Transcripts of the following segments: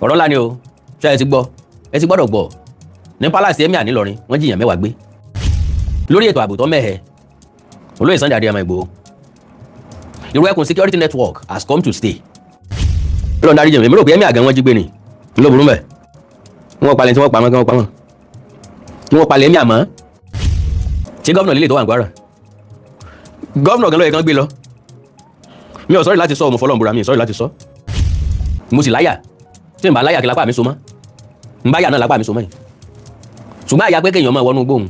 ọ̀rọ̀ ńlá ni o ṣé ẹ ti gbọ́ ẹ ti gbọ́dọ̀ gbọ́ ní palace Emiir nílọrin wọ́n jiyàn mẹ́wàá gbé lórí ètò ààbò tó mẹ́hẹ̀ olóyè Sunday Adéyẹmọ Ìgbòho irú ẹkùn security network has come to stay lọ́n darí jẹ̀mí èmi rò pé Emiir gan wọ́n jí gbé ni ló burú mẹ́ wọ́n palẹ̀ tí wọ́n pamọ́ kí wọ́n pamọ́ tí wọ́n palẹ̀ Emiir mọ́ ṣé gọ́vnà lílé tó wà ní Kwara gọ́vnà gan ló yẹ kán gbé lọ mi ò sọ́rí láti sọ ọmọ fọlọ́n búra mi ò sọ́rí láti sọ mo sì láyà tí n bá láyà kí lápá mi so mọ́ n bá yà náà lápá mi so mọ́ yìí ṣùgbọ́n àyà pé kéèyàn máa wọnú gbóhùn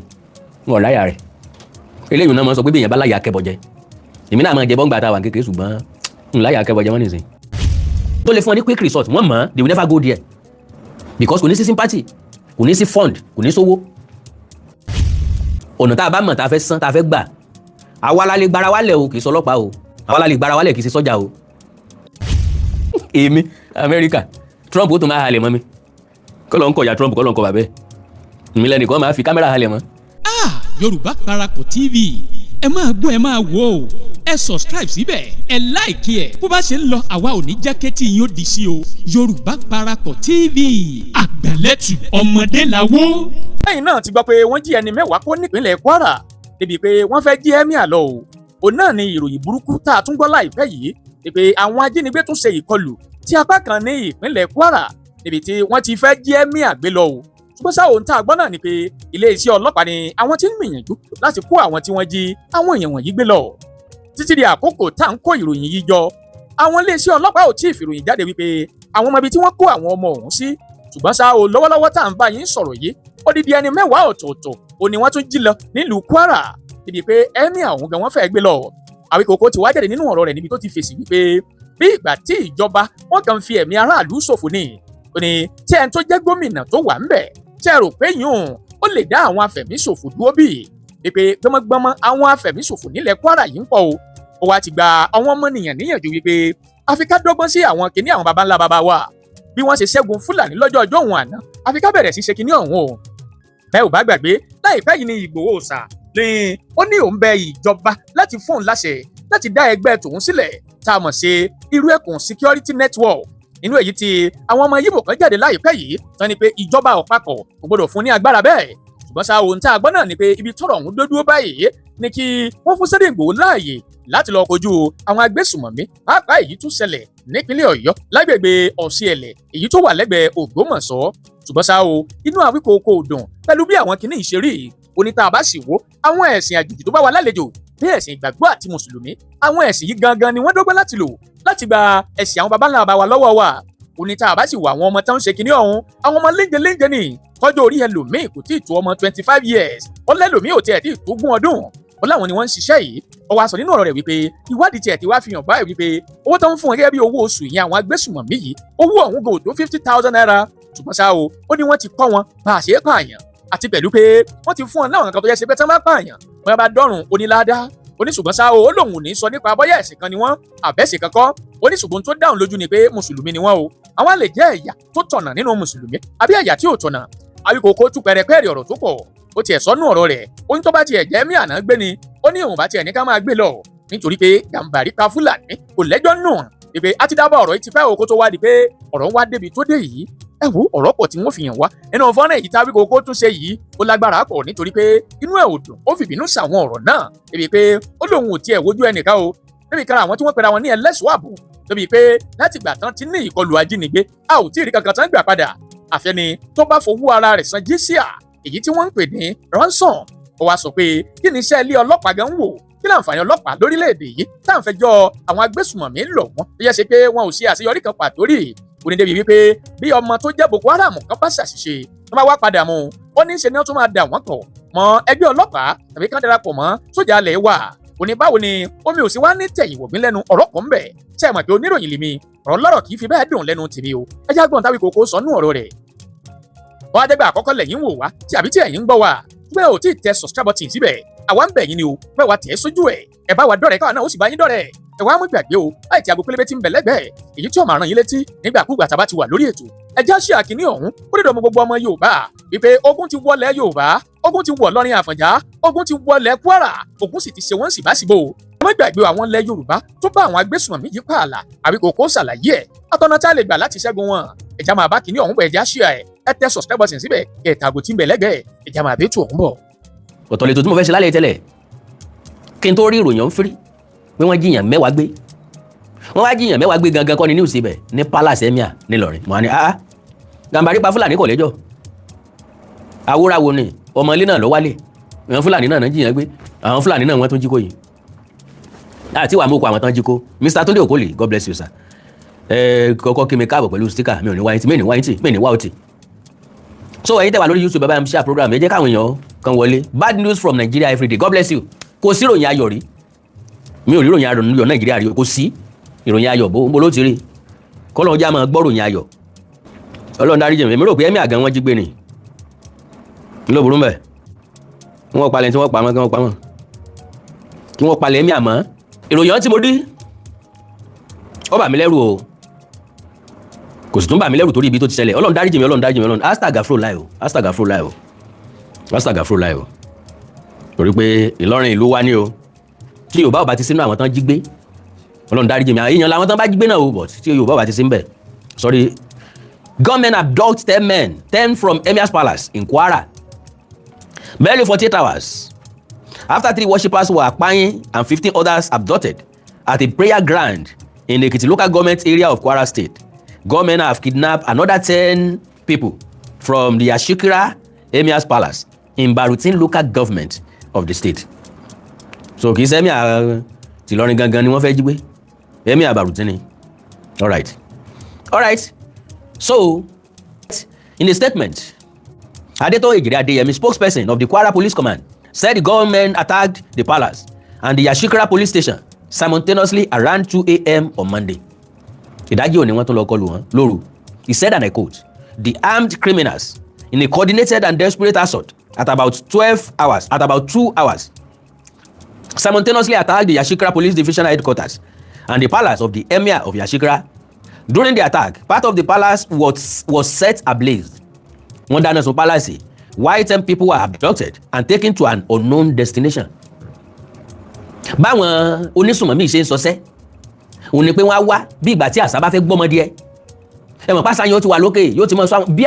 ń wọ̀ láyà rẹ̀ eléyìí náà máa sọ pé bí èèyàn bá láyà akẹ́bọ̀jẹ èmi náà máa jẹ bọ́ngbà tá a wà kékeré ṣùgbọ́n n láyà akẹ́bọ̀jẹ wọ́n nìsín tó lè fún ọ ní quick result wọ́n mọ̀ they will never go there because kò ní sí sympathy kò ní sí fund kò ní sówó ọ̀nà tá a bá mọ̀ tá a fẹ́ san tá a fẹ́ gbà àwa la lè gbára wálẹ̀ o kì í sọ ọlọ́pàá o àwa la lè gbára wálẹ̀ kì í sí sọ́jà o èmi Amẹ́ríkà Trump ó tún máa halẹ̀ mọ́ mi kọ́ ló ń kọjá Trump kọ́ ló ń kọ bàbẹ́ mi lẹ́nìkan máa fi kámẹ́rà halẹ̀ mọ́. Yorùbá Parapọ̀ TV ẹ máa gbọ́ ẹ máa wò ó ẹ subscribe síbẹ̀ ẹ like ẹ bó bá ṣe ń lọ àwa ò ní jákẹ́tì yín ó di sí o Yorùbá Parapọ̀ TV àgbàlẹ́tù ọmọdé làwọ̀. lẹ́yìn náà ti gbọ́ pé wọ́n jí ẹni mẹ́wàá kó nípínlẹ̀ Kwara débi pé wọ́n fẹ́ jí Emiir lọ o òun náà ni ìròyìn burúkú tá a tún gbọ́ láìpẹ́ yìí pé àwọn ajínigbé tún ṣe ìkọlù tí apá kan ní ìpínlẹ̀ Kwara níbi tí wọ́n ti fẹ́ jí Emiir gbé lọ o ṣùgbọ́n sáà ohun tá a gbọ́ náà ni pé iléeṣẹ́ ọlọ́pàá ni àwọn tí ń gbìyànjú láti kó àwọn tí wọ́n jí àwọn èèyàn wọ̀nyí gbé lọ títí di àkókò tá à ń kó ìròyìn yìí jọ àwọn iléeṣẹ́ ọlọ́pàá ò tí ì fìròyìn jáde wípé àwọn ọmọ ibi tí wọ́n kó àwọn ọmọ ọ̀hún sí ṣùgbọ́n sáà o lọ́wọ́lọ́wọ́ tá à ń bá yín sọ̀rọ̀ yìí odidi ẹni mẹ́wàá ọ̀tọ̀ọ̀tọ̀ ò ní wọ́n tún jí lọ nílùú Kwara níbi pé Emiir ọ̀hún gan wọ́n fẹ́ gbé lọ Àwíkòkó ti wá jáde nínú ọ̀rọ̀ rẹ̀ níbi tó ti fèsì wípé bí ìgbà tí ìjọba wọn kàn fi ẹ̀mí aráàlú ṣòfò ni ó ní tí ẹni tó jẹ́ gómìnà tó wà ńbẹ̀ tí ẹ rò pé yùn ó lè dá àwọn afẹ̀míṣòfò dúró bì í pé gbọmọgbọmọ àwọn afẹ̀míṣòfò nílẹ̀ Kwara yìí ń pọ̀ o ó wá ti gba àwọn ọmọnìyàn níyànjú wípé àfi ká dọ́gbọ́n sí àwọn kìnìún àwọn baba ńlá baba wa bí wọ́n ṣe ṣẹ́gun Fúlàní lọ́jọ́ ọjọ́ òun àná àfi ká bẹ̀rẹ̀ sí ṣe kìnìún ọ̀hún o bẹ́ẹ̀ ò bá gbàgbé láìpẹ́ yìí ni Ìgbòho ṣà ní ó ní òun bẹ ìjọba láti fún òun láṣẹ láti dá ẹgbẹ́ tòun sílẹ̀ tá a mọ̀ sí irú ẹkùn security network nínú èyí tí àwọn ọmọ Yíbò kan jáde láìpẹ́ yìí tán ni pé ìjọba àpapọ̀ kò gbọdọ̀ fún ní agbára bẹ́ẹ̀ ṣùgbọ́n ṣá ohun tá a gbọ́ náà ni pé ibi tọ́rọ̀ ọ̀hún dódúró báyìí ni kí wọ́n fún Sunday Ìgbòho láàyè láti lọ kojú àwọn agbésùmọ̀mí pàápàá èyí tún ṣẹlẹ̀ nípínlẹ̀ Ọ̀yọ́ lágbègbè Ọ̀ṣìẹ̀lẹ̀ èyí tó wà lẹ́gbẹ̀ẹ́ Ògbómọ̀ṣọ́ ṣùgbọ́n ṣá o inú Àwíkòkó dùn pẹ̀lú bí àwọn kìnnìún ṣe rí oníta bá sì wò àwọn ẹ̀sìn àjèjì tó bá wà lálejò bí ẹ̀sìn ìgbàgbọ́ àti mùsùlùmí àwọn ẹ̀sìn yìí gangan ni wọ́n dọ́gbọ́n láti lò láti gba ẹ̀sìn àwọn baba ńlá baba wa lọ́wọ́ wa oníta bá sì wò àwọn ọmọ tó ń ṣe kinní ọ̀hún àwọn ọmọ léńjẹ ni tọ́jú orí ẹlòmíì kò tí ì tó ọmọ 25 years ó lẹ́lòmíì ò tiẹ̀ tí ì tó gún ọdún ó láwọn ni wọ́n ń ṣiṣẹ́ yìí ó wá sọ nínú ọ̀rọ̀ rẹ̀ wípé ìwádìí tiẹ̀ ti wá fi hàn báyìí wípé owó tó ń fún wọn gẹ́gẹ́ bí owó oṣù ìyẹn àwọn agbésùmọ̀mí yìí owó ọ̀hún gò tó 50,000 naira ṣùgbọ́n ṣá o ó ní wọ́n ti kọ́ wọn bá a ṣe é pààyàn àti pẹ̀lú pé wọ́n ti fún ọ láwọn nǹkan tó yẹ ṣe pé tán bá pààyàn wọ́n bá dọ́rùn onílàádá oníṣùgbọ́n ṣá o ó lòun ò ní sọ nípa bọ́yá ẹ̀sìn kan ni wọ́n àbẹ́sìn kankan oníṣùgbọ́n tó dáhùn lójú ni pé mùsùlùmí ni wọ́n o àwọn lè jẹ́ ẹ̀yà tó tọ̀nà nínú mùsùlùmí àbí ẹ̀yà tí ò tọ̀nà Àwíkòkó tú pẹ̀rẹ̀pẹ̀rẹ̀ ọ̀rọ̀ tó pọ̀ ó tiẹ̀ sọ́nù ọ̀rọ̀ rẹ̀ ohun tó bá tiẹ̀ jẹ́ mí àná gbé ni ó ní òun bá tiẹ̀ ní ká máa gbé lọ nítorí pé gàǹbàrí pa Fúlàní kò lẹ́jọ́ nù pé a ti dábọ̀ ọ̀rọ̀ yìí ti fẹ́ òkú tó wá di pé ọ̀rọ̀ ń wá débi tó dé yìí ẹ wo ọ̀rọ̀ pọ̀ tí wọ́n fi hàn wá nínú fọ́nrán èyí tí Àwíkòkó tún ṣe yìí ó lágbára pọ̀ nítorí pé inú ẹ̀ ò dùn ó fìbínú sàwọn ọ̀rọ̀ náà débi pé ó lóun ò tiẹ̀ wojú ẹnìkan o débi kan àwọn tí wọ́n pera wọn ní ẹlẹ́ṣọ́ ààbò débi pé láti gbà tán ti ní ìkọlù ajínigbé a ò tí ì rí kankan tán gbà padà àfẹ́ni tó bá fowó ara rẹ̀ san jíṣíà èyí tí wọ́n ń pè ní ransom ó wá sọ pé kí ni iṣẹ́ ilé ọlọ́pàá gan wò kí láǹfààní ọlọ́pàá lórílẹ̀‐èdè yìí tá à ń fẹjọ́ àwọn agbésùmọ̀mí lọ̀ wọ́n tó yẹ ṣe pé wọn ò ṣe àṣeyọrí kan pàtó rí onídébi wípé bí ọmọ tó jẹ́ Boko Haram kan bá ṣàṣìṣe tó bá wá padà mú ó ní í ṣe ni wọ́n tún máa dà wọ́n pọ̀ mọ́ ẹgbẹ́ ọlọ́pàá tàbí kán darapọ̀ mọ́ sójà alẹ̀ wà òní báwo ni omi ò sí wá ní tẹ̀yìn wòmí lẹ́nu ọ̀rọ̀ kan bẹ̀ ṣe é mọ̀ pé oníròyìn lèmi ọ̀rọ̀ lọ́rọ̀ kì í fi bẹ́ẹ̀ dùn lẹ́nu tèmi o ẹ já gbọ́n Àwíkòkó sọnù ọ̀rọ̀ rẹ̀ wọ́n á dẹ́gbà àkọ́kọ́ lẹ́yìn wò wá tí àbí tí ẹ̀yin ń gbọ́ wá bẹ́ẹ̀ ò tí ì tẹ subscribe button síbẹ̀ àwa ń bẹ̀ yín ni o bẹ́ẹ̀ wá tẹ̀ sójú ẹ̀ ẹ bá wa dọ́rẹ̀ẹ́ káwa náà ó sì bá yín dọ́rẹ̀ẹ́ ẹ wá mú ìgbàgbé o láì tí aago pélébé tí ń bẹ lẹ́gbẹ̀ẹ́ èyí tí ó máa rán yín létí nígbàkúgbà tá a bá ti wà lórí ètò ẹ já ṣe àkíní ọ̀hún ó dẹ̀dọ̀ ọmọ gbogbo ọmọ Yorùbá wípé ogun ti wọlẹ̀ Yorùbá ogun ti wọ̀ lọ́rin Àfọ̀njá ogun ti wọlẹ̀ Kwara ogun sì ti ṣe wọ́n sì bá síbò ẹ má gbàgbé àwọn ilẹ̀ Yorùbá tó bá àwọn agbésùnmọ̀mí yí pààlà Àwíkòkó ṣàlàyé ẹ̀ àtọ̀nà tá a lè gbà láti ṣẹ́gun wọn ẹ̀já máa bá kìíní ọ̀hún bọ̀ ẹ̀já ṣíà ẹ tẹ subscribe button síbẹ̀ kẹ̀ tàgò tí ń bẹ lẹ́gbẹ̀ẹ́ ẹ̀já máa bẹ́ẹ̀ tù ọ̀hún bọ̀. ọ̀tọ̀ lè tó tí mo fẹ́ ṣe lálẹ́ tẹ́lẹ̀ kí n tó rí ìròyìn ọ̀hún fírí pé wọ́n jiyàn mẹ́wàá gbé wọ́n wá jiyàn mẹ́wàá gbé gangan kọ́ ni news ibẹ̀ ní palace Emiir nílọrin mo wá ní Gàmbàrí pa Fúlàní kọ̀ lẹ́jọ́ awúráwo ni ọmọ ilé náà lọ wálé àwọn Fúlàní náà jiyàn gbé àwọn Fúlàní náà wọ́n tún jí kó yìí àti wàá mú kó àwọn tán jí kó Mr. Tunde Okoli God bless you sir kọ́kọ́ kí mi káàbọ̀ pẹ̀lú sticker mi ò ní wáyé mi ní wá ọtí so ẹ̀yin tẹ́ wà lórí YouTube bàbá mi share program ẹ jẹ́ káwọn èèyàn kan wọlé bad news from Nigeria everyday God bless you kò sí ìròyìn ayọ̀ rí mi ò rí ìròyìn ayọ̀ Nàìjíríà rí kò sí ìròyìn ayọ̀ bó ló ti rí kọ́lọ́n já máa gbọ́ ìròyìn ayọ̀ Ọlọ́run dárí jẹ̀mí èmi rò pé Emiir àgàn wọn jí gbé ni ló burú mbẹ̀ wọ́n palẹ̀ tí wọ́n pa mọ́ kí wọ́n palẹ̀ Emiir mọ́ ìròyìn ọ̀hún tí mo dí ó bà mí lẹ́rù o kò sì tún bà mí lẹ́rù torí ibi tó ti ṣẹlẹ̀ Ọlọ́run dárí jẹ̀mí Ọlọ́run astagafurulai o torí pé Ìlọrin ìlú wa ní o tí Yorùbá ò bá ti sínú àwọn tán jí gbé Ọlọ́run dárí jẹ̀mí èèyàn làwọn tán bá jí gbé náà o but tí Yorùbá ò bá ti sí ń bẹ̀ sorry gunmen abduct 10 men 10 from Emir's palace in Kwara barely 48 hours after 3 worshippers were apaying and 15 others abducted at a prayer ground in the Ekiti local government area of Kwara state. Gunmen have kidnapped another 10 people from the Ashikira Emir's palace in Barutin local government of the state. So kì í ṣe Emiir ti Ìlọrin gangan ni wọ́n fẹ́ jí gbé Emiir Barutin ni. All right. So in a statement, Adeto Ejire Adeyemi, spokesperson of the Kwara Police Command, said the government attacked the palace and the Ashikira police station simultaneously around 2 a.m. on Monday. Ìdájí òní wọ́n tún lọ kọlù wọn lóru. He said, and I quote, "The armed criminals in a coordinated and desperate assault at about 2 hours simultaneously attacked the Yashikra Police Division headquarters and the palace of the Emir of Yashikra. During the attack, part of the palace was set ablaze. Wọ́n dáná sun palace, while 10 people were abducted and taken to an unknown destination." Báwọn onísùnmọ̀mí ṣe ń sọsẹ́ òun ni pé wọ́n á wá bí ìgbà tí àṣà bá fẹ́ gbọ́mọ díẹ̀ ẹ̀mọ̀ pàṣẹ yóò ti wà lókè yóò ti mọ̀ sọ bí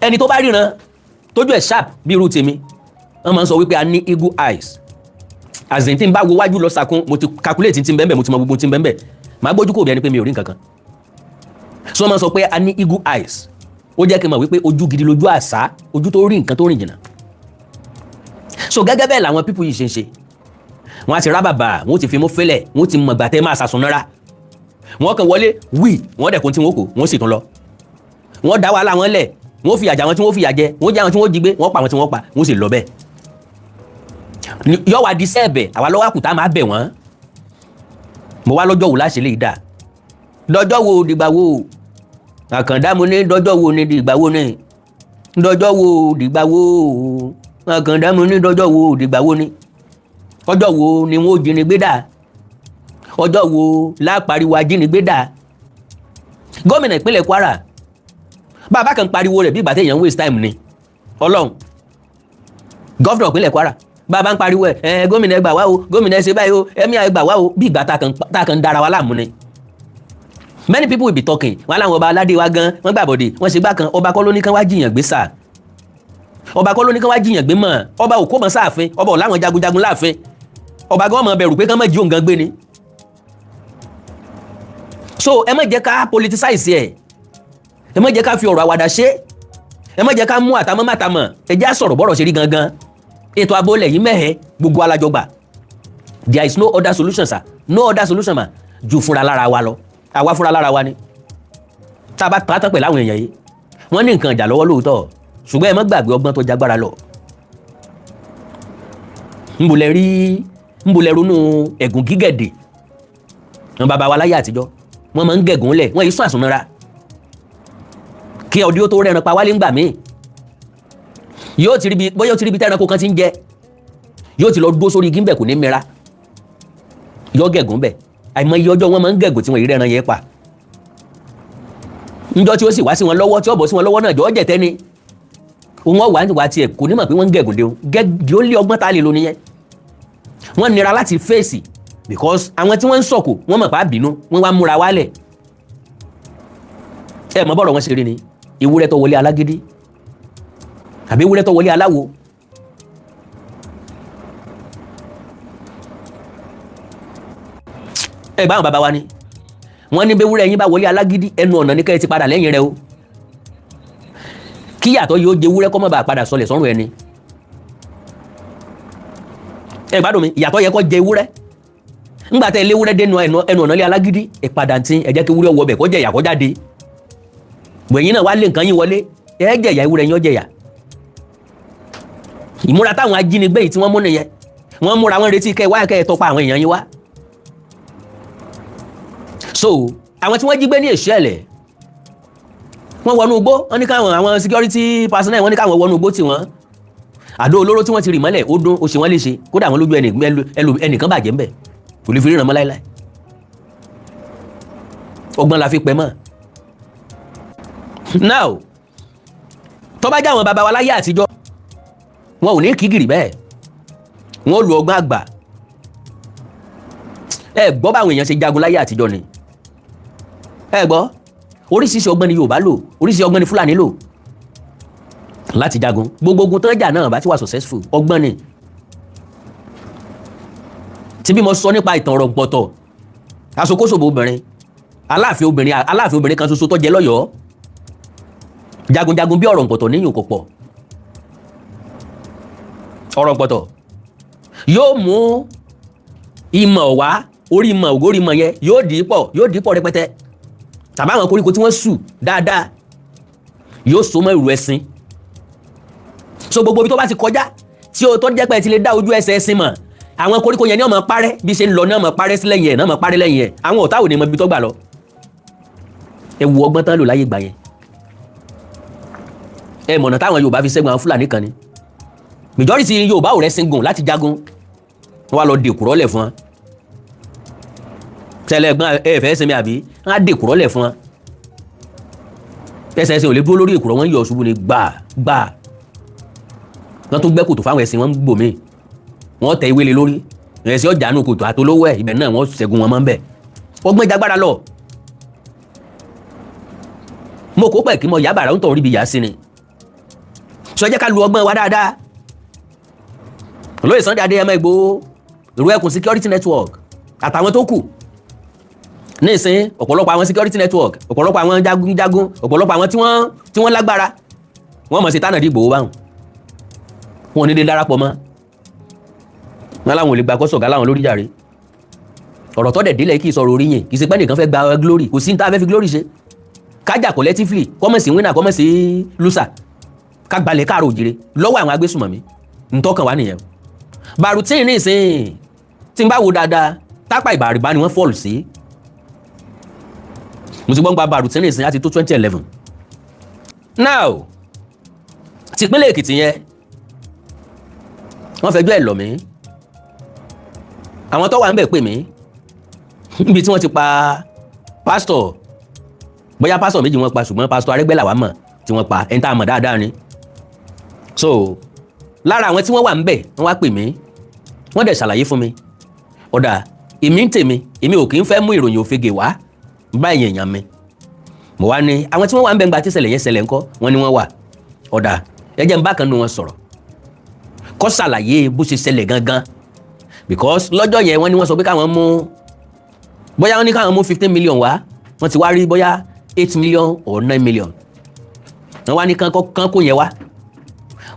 ẹni tó bá ríran tójú ẹ̀ sharp bí irú tèmi wọ́n máa ń sọ wípé a ní eagle eyes àzìn tí n bá wo wájú lọ sàkún mo ti calculate tí n bẹ́ẹ̀ mo ti mọ gbogbo tí n bẹ́ẹ̀ màá gbójú kò bí ẹni pé mi ò rí nǹkan kan so wọ́n máa ń sọ pé a ní eagle eyes ó jẹ́ kí n mọ̀ wípé ojú gidi lójú àṣà ojú tó rí nǹkan tó rìn jìnnà so gẹ́gẹ́ bẹ́ẹ̀ làwọn people yìí ṣe ń ṣe wọ́n á ti rábàbà wọ́n ti fi mú fẹ́lẹ̀ wọ́n ti mọ̀ gbà tẹ́ máa sàsùnnára wọ́n kàn wọlé wọ́n dẹ̀kun tí wọ́n kò wọ́n sì tún lọ wọ́n dá wàhálà wọn lẹ̀ wọ́n fi àjà wọn tí wọ́n fi àjẹ wọ́n jẹ́ àwọn tí wọ́n jí gbé wọ́n pa àwọn tí wọ́n pa wọ́n sì lọ bẹ́ẹ̀ yọ wá di sẹ́ẹ̀bẹ̀ àwa lọ́wọ́ àkùtà máa bẹ̀ wọ́n mo wá lọ́jọ́ wo láṣẹ lè dà dọjọ́ wo dìgbà wo Àkàndá mo ní dọjọ́ wo ni dìgbà wo ni dọjọ́ wo dìgbà wo Àkàndá mo ní dọjọ́ wo dìgbà wo ni ọjọ́ wo ni wọ́n jínigbé dà ọjọ́ wo lápariwo ajínigbé dà gómìnà ìpínlẹ̀ Kwara bàbá kan pariwo rẹ̀ bí ìgbà téèyàn ń waste time ni Ọlọ́run gọ́fìnà ìpínlẹ̀ Kwara bàbá ń pariwo ẹ̀ gómìnà ẹ gbà wá o gómìnà ẹ ṣe báyìí o Emiir ẹ gbà wá o bí ìgbà tá kan dára wa láàmú ni many people will be talking wọn láwọn ọba aládé wa gan wọn gbàbọdè wọn ṣe gbá kan ọba kọ́ ló ní kán wá jiyàn gbé sáà ọba kọ́ ló ní kán wá jiyàn gbé mọ́ ọba ò kó mọ́ sáàfin ọba ò láwọn jagunjagun láàfin ọba gan mọ̀ bẹ̀rù pé kán mọ̀ jí òun gan gbé ni so ẹ má jẹ́ ká politicize ẹ má jẹ́ ká fi ọ̀rọ̀ àwàdà ṣe ẹ má jẹ́ ká mú àtàmọ́ ẹ jẹ́ á sọ̀rọ̀ bọ́rọ̀ ṣe rí gangan ètò ààbò ilẹ̀ yìí mẹ́hẹ̀ gbogbo alájọgbà there is no other solution sir no other solution ma ju fúnra lára wa lọ àwa fúnra lára wa ni tá a bá pàtàkì pẹ̀lú àwọn èèyàn yìí wọ́n ní nǹkan ìjà lọ́wọ́ lóòótọ́ ṣùgbọ́n ẹ má gbàgbé ọgbọ́n tó jagbára lọ ńbùlẹ̀ ronú ẹ̀gùn gígẹ̀dẹ̀ wọn bàbá wa láyé àtijọ́ wọ́n máa ń gẹ̀gùn lẹ̀ wọ́n yìí sún àsùnmọ́ra kí ọdí ó tó rẹran pa wálé ńgbà míì yóò ti ríbi tẹ́ranko kan ti ń jẹ yóò ti lọ dúró sórí igi ńbẹ̀ kò ní mìíràn yóò gẹ̀gùn bẹ̀ àìmọye ọjọ́ wọn máa ń gẹ̀gùn tí wọ́n yìí rẹran yẹn pa ńjọ́ tí ó sì wá sí wọn lọ́wọ́ tí ó bọ̀ sí wọn lọ́wọ́ náà jọ́ jẹ̀tẹ́ ni òun ọ̀wà wá tiẹ̀ kò ní mọ̀ pé wọ́n ń gẹ̀gùn déun gẹ́gì ó lé ọgbọ́n tá a lè lo nìyẹn wọ́n nira láti fèsì because àwọn tí wọ́n ń sọ̀kò wọ́n mọ̀ pé àbínú wọ́n wá múra wálẹ̀ ẹ mọ̀ bọ́rọ̀ wọn ṣe rí ni ewúrẹ́ tó wọlé alágídí àbí ewúrẹ́ tó wọlé aláwo. ẹ báwọn bàbá wa ni wọ́n ní bẹ́wúrẹ́ yín bá wọlé alágídí ẹnu ọ̀nà ní kẹ́ ẹ ti padà lẹ́yìn rẹ o kí yàtọ̀ yóò jẹ ewúrẹ́ kọ́ mọ́ bá padà sọlẹ̀ sọ́rùn ẹni. ẹ gbádùn mi ìyàtọ̀ yẹ kó jẹ ewúrẹ́ ńgbà tẹ́ léwúrẹ́ dénú ẹnu ọ̀nà lé alágídí ẹ padà tí ẹ jẹ́ kí ewúrẹ́ wọ bẹ̀ kó jẹ̀yà kó jáde gbẹ̀yìn náà wá lé nǹkan yín wọlé ẹ jẹ̀yà ewúrẹ́ yín ó jẹ̀yà. ìmúra táwọn ajínigbé yìí tí wọ́n mú nìyẹn wọ́n múra wọn retí kẹ́ wáyà kẹ́ ẹ tọpa àwọn èèyàn yín wá. so àwọn tí wọ́n jí gbé ní Èṣẹ̀lẹ̀ wọ́n wọnú igbó wọ́n ní káwọn àwọn security personnel wọ́n ní káwọn wọnú igbó tí wọ́n àdó olóró tí wọ́n ti rì mọ́lẹ̀ ó dún ó ṣe wọ́n léṣe kódà àwọn lójú ẹnìkan bàjẹ́ ńbẹ̀ kò lè fi ríran mọ́ láíláí ọgbọ́n la fi pẹ́ mọ́. now tó bá jẹ́ àwọn baba wa láyé àtijọ́ wọn ò ní kígìrì bẹ́ẹ̀ wọn ò lu ọgbọ́n àgbà ẹ gbọ́ báwọn èèyàn ṣe jagun láyé àtijọ́ ni ẹ gbọ́ oríṣiríṣi ọgbọ́n ni Yorùbá lò oríṣiríṣi ọgbọ́n ni Fúlàní lò láti jagun gbogbo ogun tán jà náà bá ti wà successful ọgbọ́n ni. tí bí mo sọ nípa ìtàn ọ̀rọ̀ pọ̀tọ̀ aṣokóṣòbò obìnrin aláàfin obìnrin kan ṣoṣo tó jẹ lọ́yọ̀ọ́ jagunjagun bí ọ̀rọ̀ pọ̀tọ̀ níyùn kò pọ̀ ọ̀rọ̀ pọ̀tọ̀ yóò mú ìmọ̀ wá orí ìmọ̀ ògórí ìmọ̀ yẹn yóò dì í pọ̀ rẹpẹtẹ tàbí àwọn koríko tí wọ́n sù dáadáa yóò so mọ́ ìrù ẹṣin so gbogbo ibi tó bá ti kọjá tí o tó jẹ́ pé ti lè dá ojú ẹsẹ̀ ẹṣin mọ̀ àwọn koríko yẹn ní ó máa parẹ́ bí ṣe ń lọ ní ó máa parẹ́ sí lẹ́yìn ẹ̀ náà máa parẹ́ lẹ́yìn ẹ̀ àwọn ọ̀tá ò ní mọ ibi tó gbà lọ ẹ wo ọgbọ́n tán lò láyé ìgbà yẹn ẹ mọ̀nà táwọn Yorùbá fi ṣẹ́gun àwọn Fúlàní kan ni majority Yorùbá ò rẹ́sìn gùn láti jagun wọ́n wá lọ dèkùrọ́ lẹ̀ fún wọn tẹ́lẹ̀ ẹ̀gbọ́n ẹ fẹ́ sinmi àbí wọ́n á dèkùrọ́ lẹ̀ fún wọn ẹsẹ̀ ẹsẹ̀ ò lè dúró lórí èkùrọ́ wọn yọ ṣubú ni gbà wọ́n tún gbẹ́ kòtò fáwọn ẹ̀sìn wọn gbòmí wọ́n tẹ ìwé lé lórí ẹ̀sìn ọjà nù kòtò àtolówó ẹ̀ ibẹ̀ náà wọ́n ṣẹ́gun wọn mọ́ ń bẹ̀ ọgbọ́n ìjagbára lọ mo kó pẹ̀ kí mo yábàrá ń tọ̀ orí ibi yà sí ni sọ jẹ́ ká lu ọgbọ́n wa dáadáa olóyè Sunday Adéyẹmọ Ìgbòho ìrú ẹkùn security network àtàwọn tó kù ní ìsìn ọ̀pọ̀lọpọ̀ àwọn security network ọ̀pọ̀lọpọ̀ àwọn jagun ọ̀pọ̀lọpọ̀ àwọn tí wọ́n lágbára wọ́n mọ̀ sí tánàdí Ìgbòho báwọn wọn ò ní lè darapọ̀ mọ́ wọn láwọn ò lè gba kọ́sọ̀gá láwọn lórí jàre ọ̀rọ̀ tọ́dẹ̀ délẹ̀ kì í sọ̀rọ̀ orí yẹn kì í ṣe pé nìkan fẹ́ gba glory kò sí ní tá a fẹ́ fi glory ṣe kájà collectively kọ́mọ̀sí winner kọ́mọ̀sí loser ká gbalẹ̀ káàrọ̀ òjìrè lọ́wọ́ àwọn agbésùmọ̀mí ntọ́kàn wá nìyẹn bàrùtí ní ìsìn tí n bá wo dáadáa tápà ìbàrìbá ni wọ́n fọ́ọ̀lù sí mo ti gbọ́n gba bàrùtí ní ìsìn láti tó 2011 now tìpínlẹ̀ Èkìtì yẹn wọ́n fẹjọ́ ẹ̀ lọ mí àwọn tó wà ń bẹ̀ pè mí níbi tí wọ́n ti pa pásítọ̀ bóyá pásítọ̀ méjì wọ́n pa ṣùgbọ́n pásítọ̀ Arẹ́gbẹ́là wà mọ̀ tí wọ́n pa ẹni tá a mọ̀ dáadáa ni so lára àwọn tí wọ́n wà ń bẹ̀ wọ́n wá pè mí wọ́n dẹ̀ ṣàlàyé fún mi ọ̀dà èmi ń tèmi èmi ò kì í fẹ́ mú ìròyìn òfegè wá bá èèyàn mi mo wá ní àwọn tí wọ́n wà ń bẹ̀ ń gba tí ṣẹlẹ̀ yẹn ṣẹlẹ̀ ńkọ́ wọ́n ní wọ́n wà ọ̀dà ẹ jẹ́ n bá kan nínú wọn sọ̀rọ̀ kó ṣàlàyé bó ṣe ṣẹlẹ̀ gangan because lọ́jọ́ yẹn wọ́n ní wọ́n sọ pé káwọn mú bóyá wọ́n ní káwọn mú 15 million wá wọ́n ti wá rí bóyá 8 million or 9 million wọ́n wá ní kán kó yẹn wá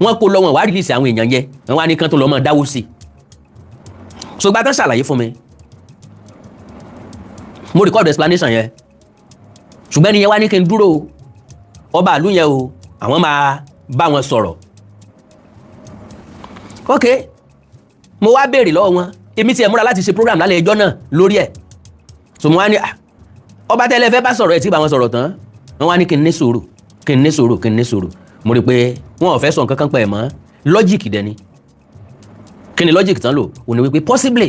wọ́n kó lọ wọn wá rìlíìsì àwọn èèyàn yẹn wọ́n wá ní kán tó lọ mọ́ dáwó sí so gbá tán ṣàlàyé fún mi mo record explanation yẹn ṣùgbọ́n ẹni yẹn wá ní kí n dúró ọba àlú yẹn o àwọn máa bá wọn sọ̀rọ̀ ok mo wá béèrè lọ́wọ́ wọn èmi tiẹ̀ múra láti ṣe program lálẹ́ ẹjọ́ náà lórí ẹ̀ so mo wá ní ọba tẹ́lẹ̀ fẹ́ bá sọ̀rọ̀ ẹ̀ tí bá wọn sọ̀rọ̀ tán wọ́n wá ní kí n ní sùúrù mo rí pé wọn ò fẹ́ sọ nǹkan kan pẹ̀ mọ́ lọ́jìkì dẹni kí ni lọ́jìkì tán lò ò ní wípé possibly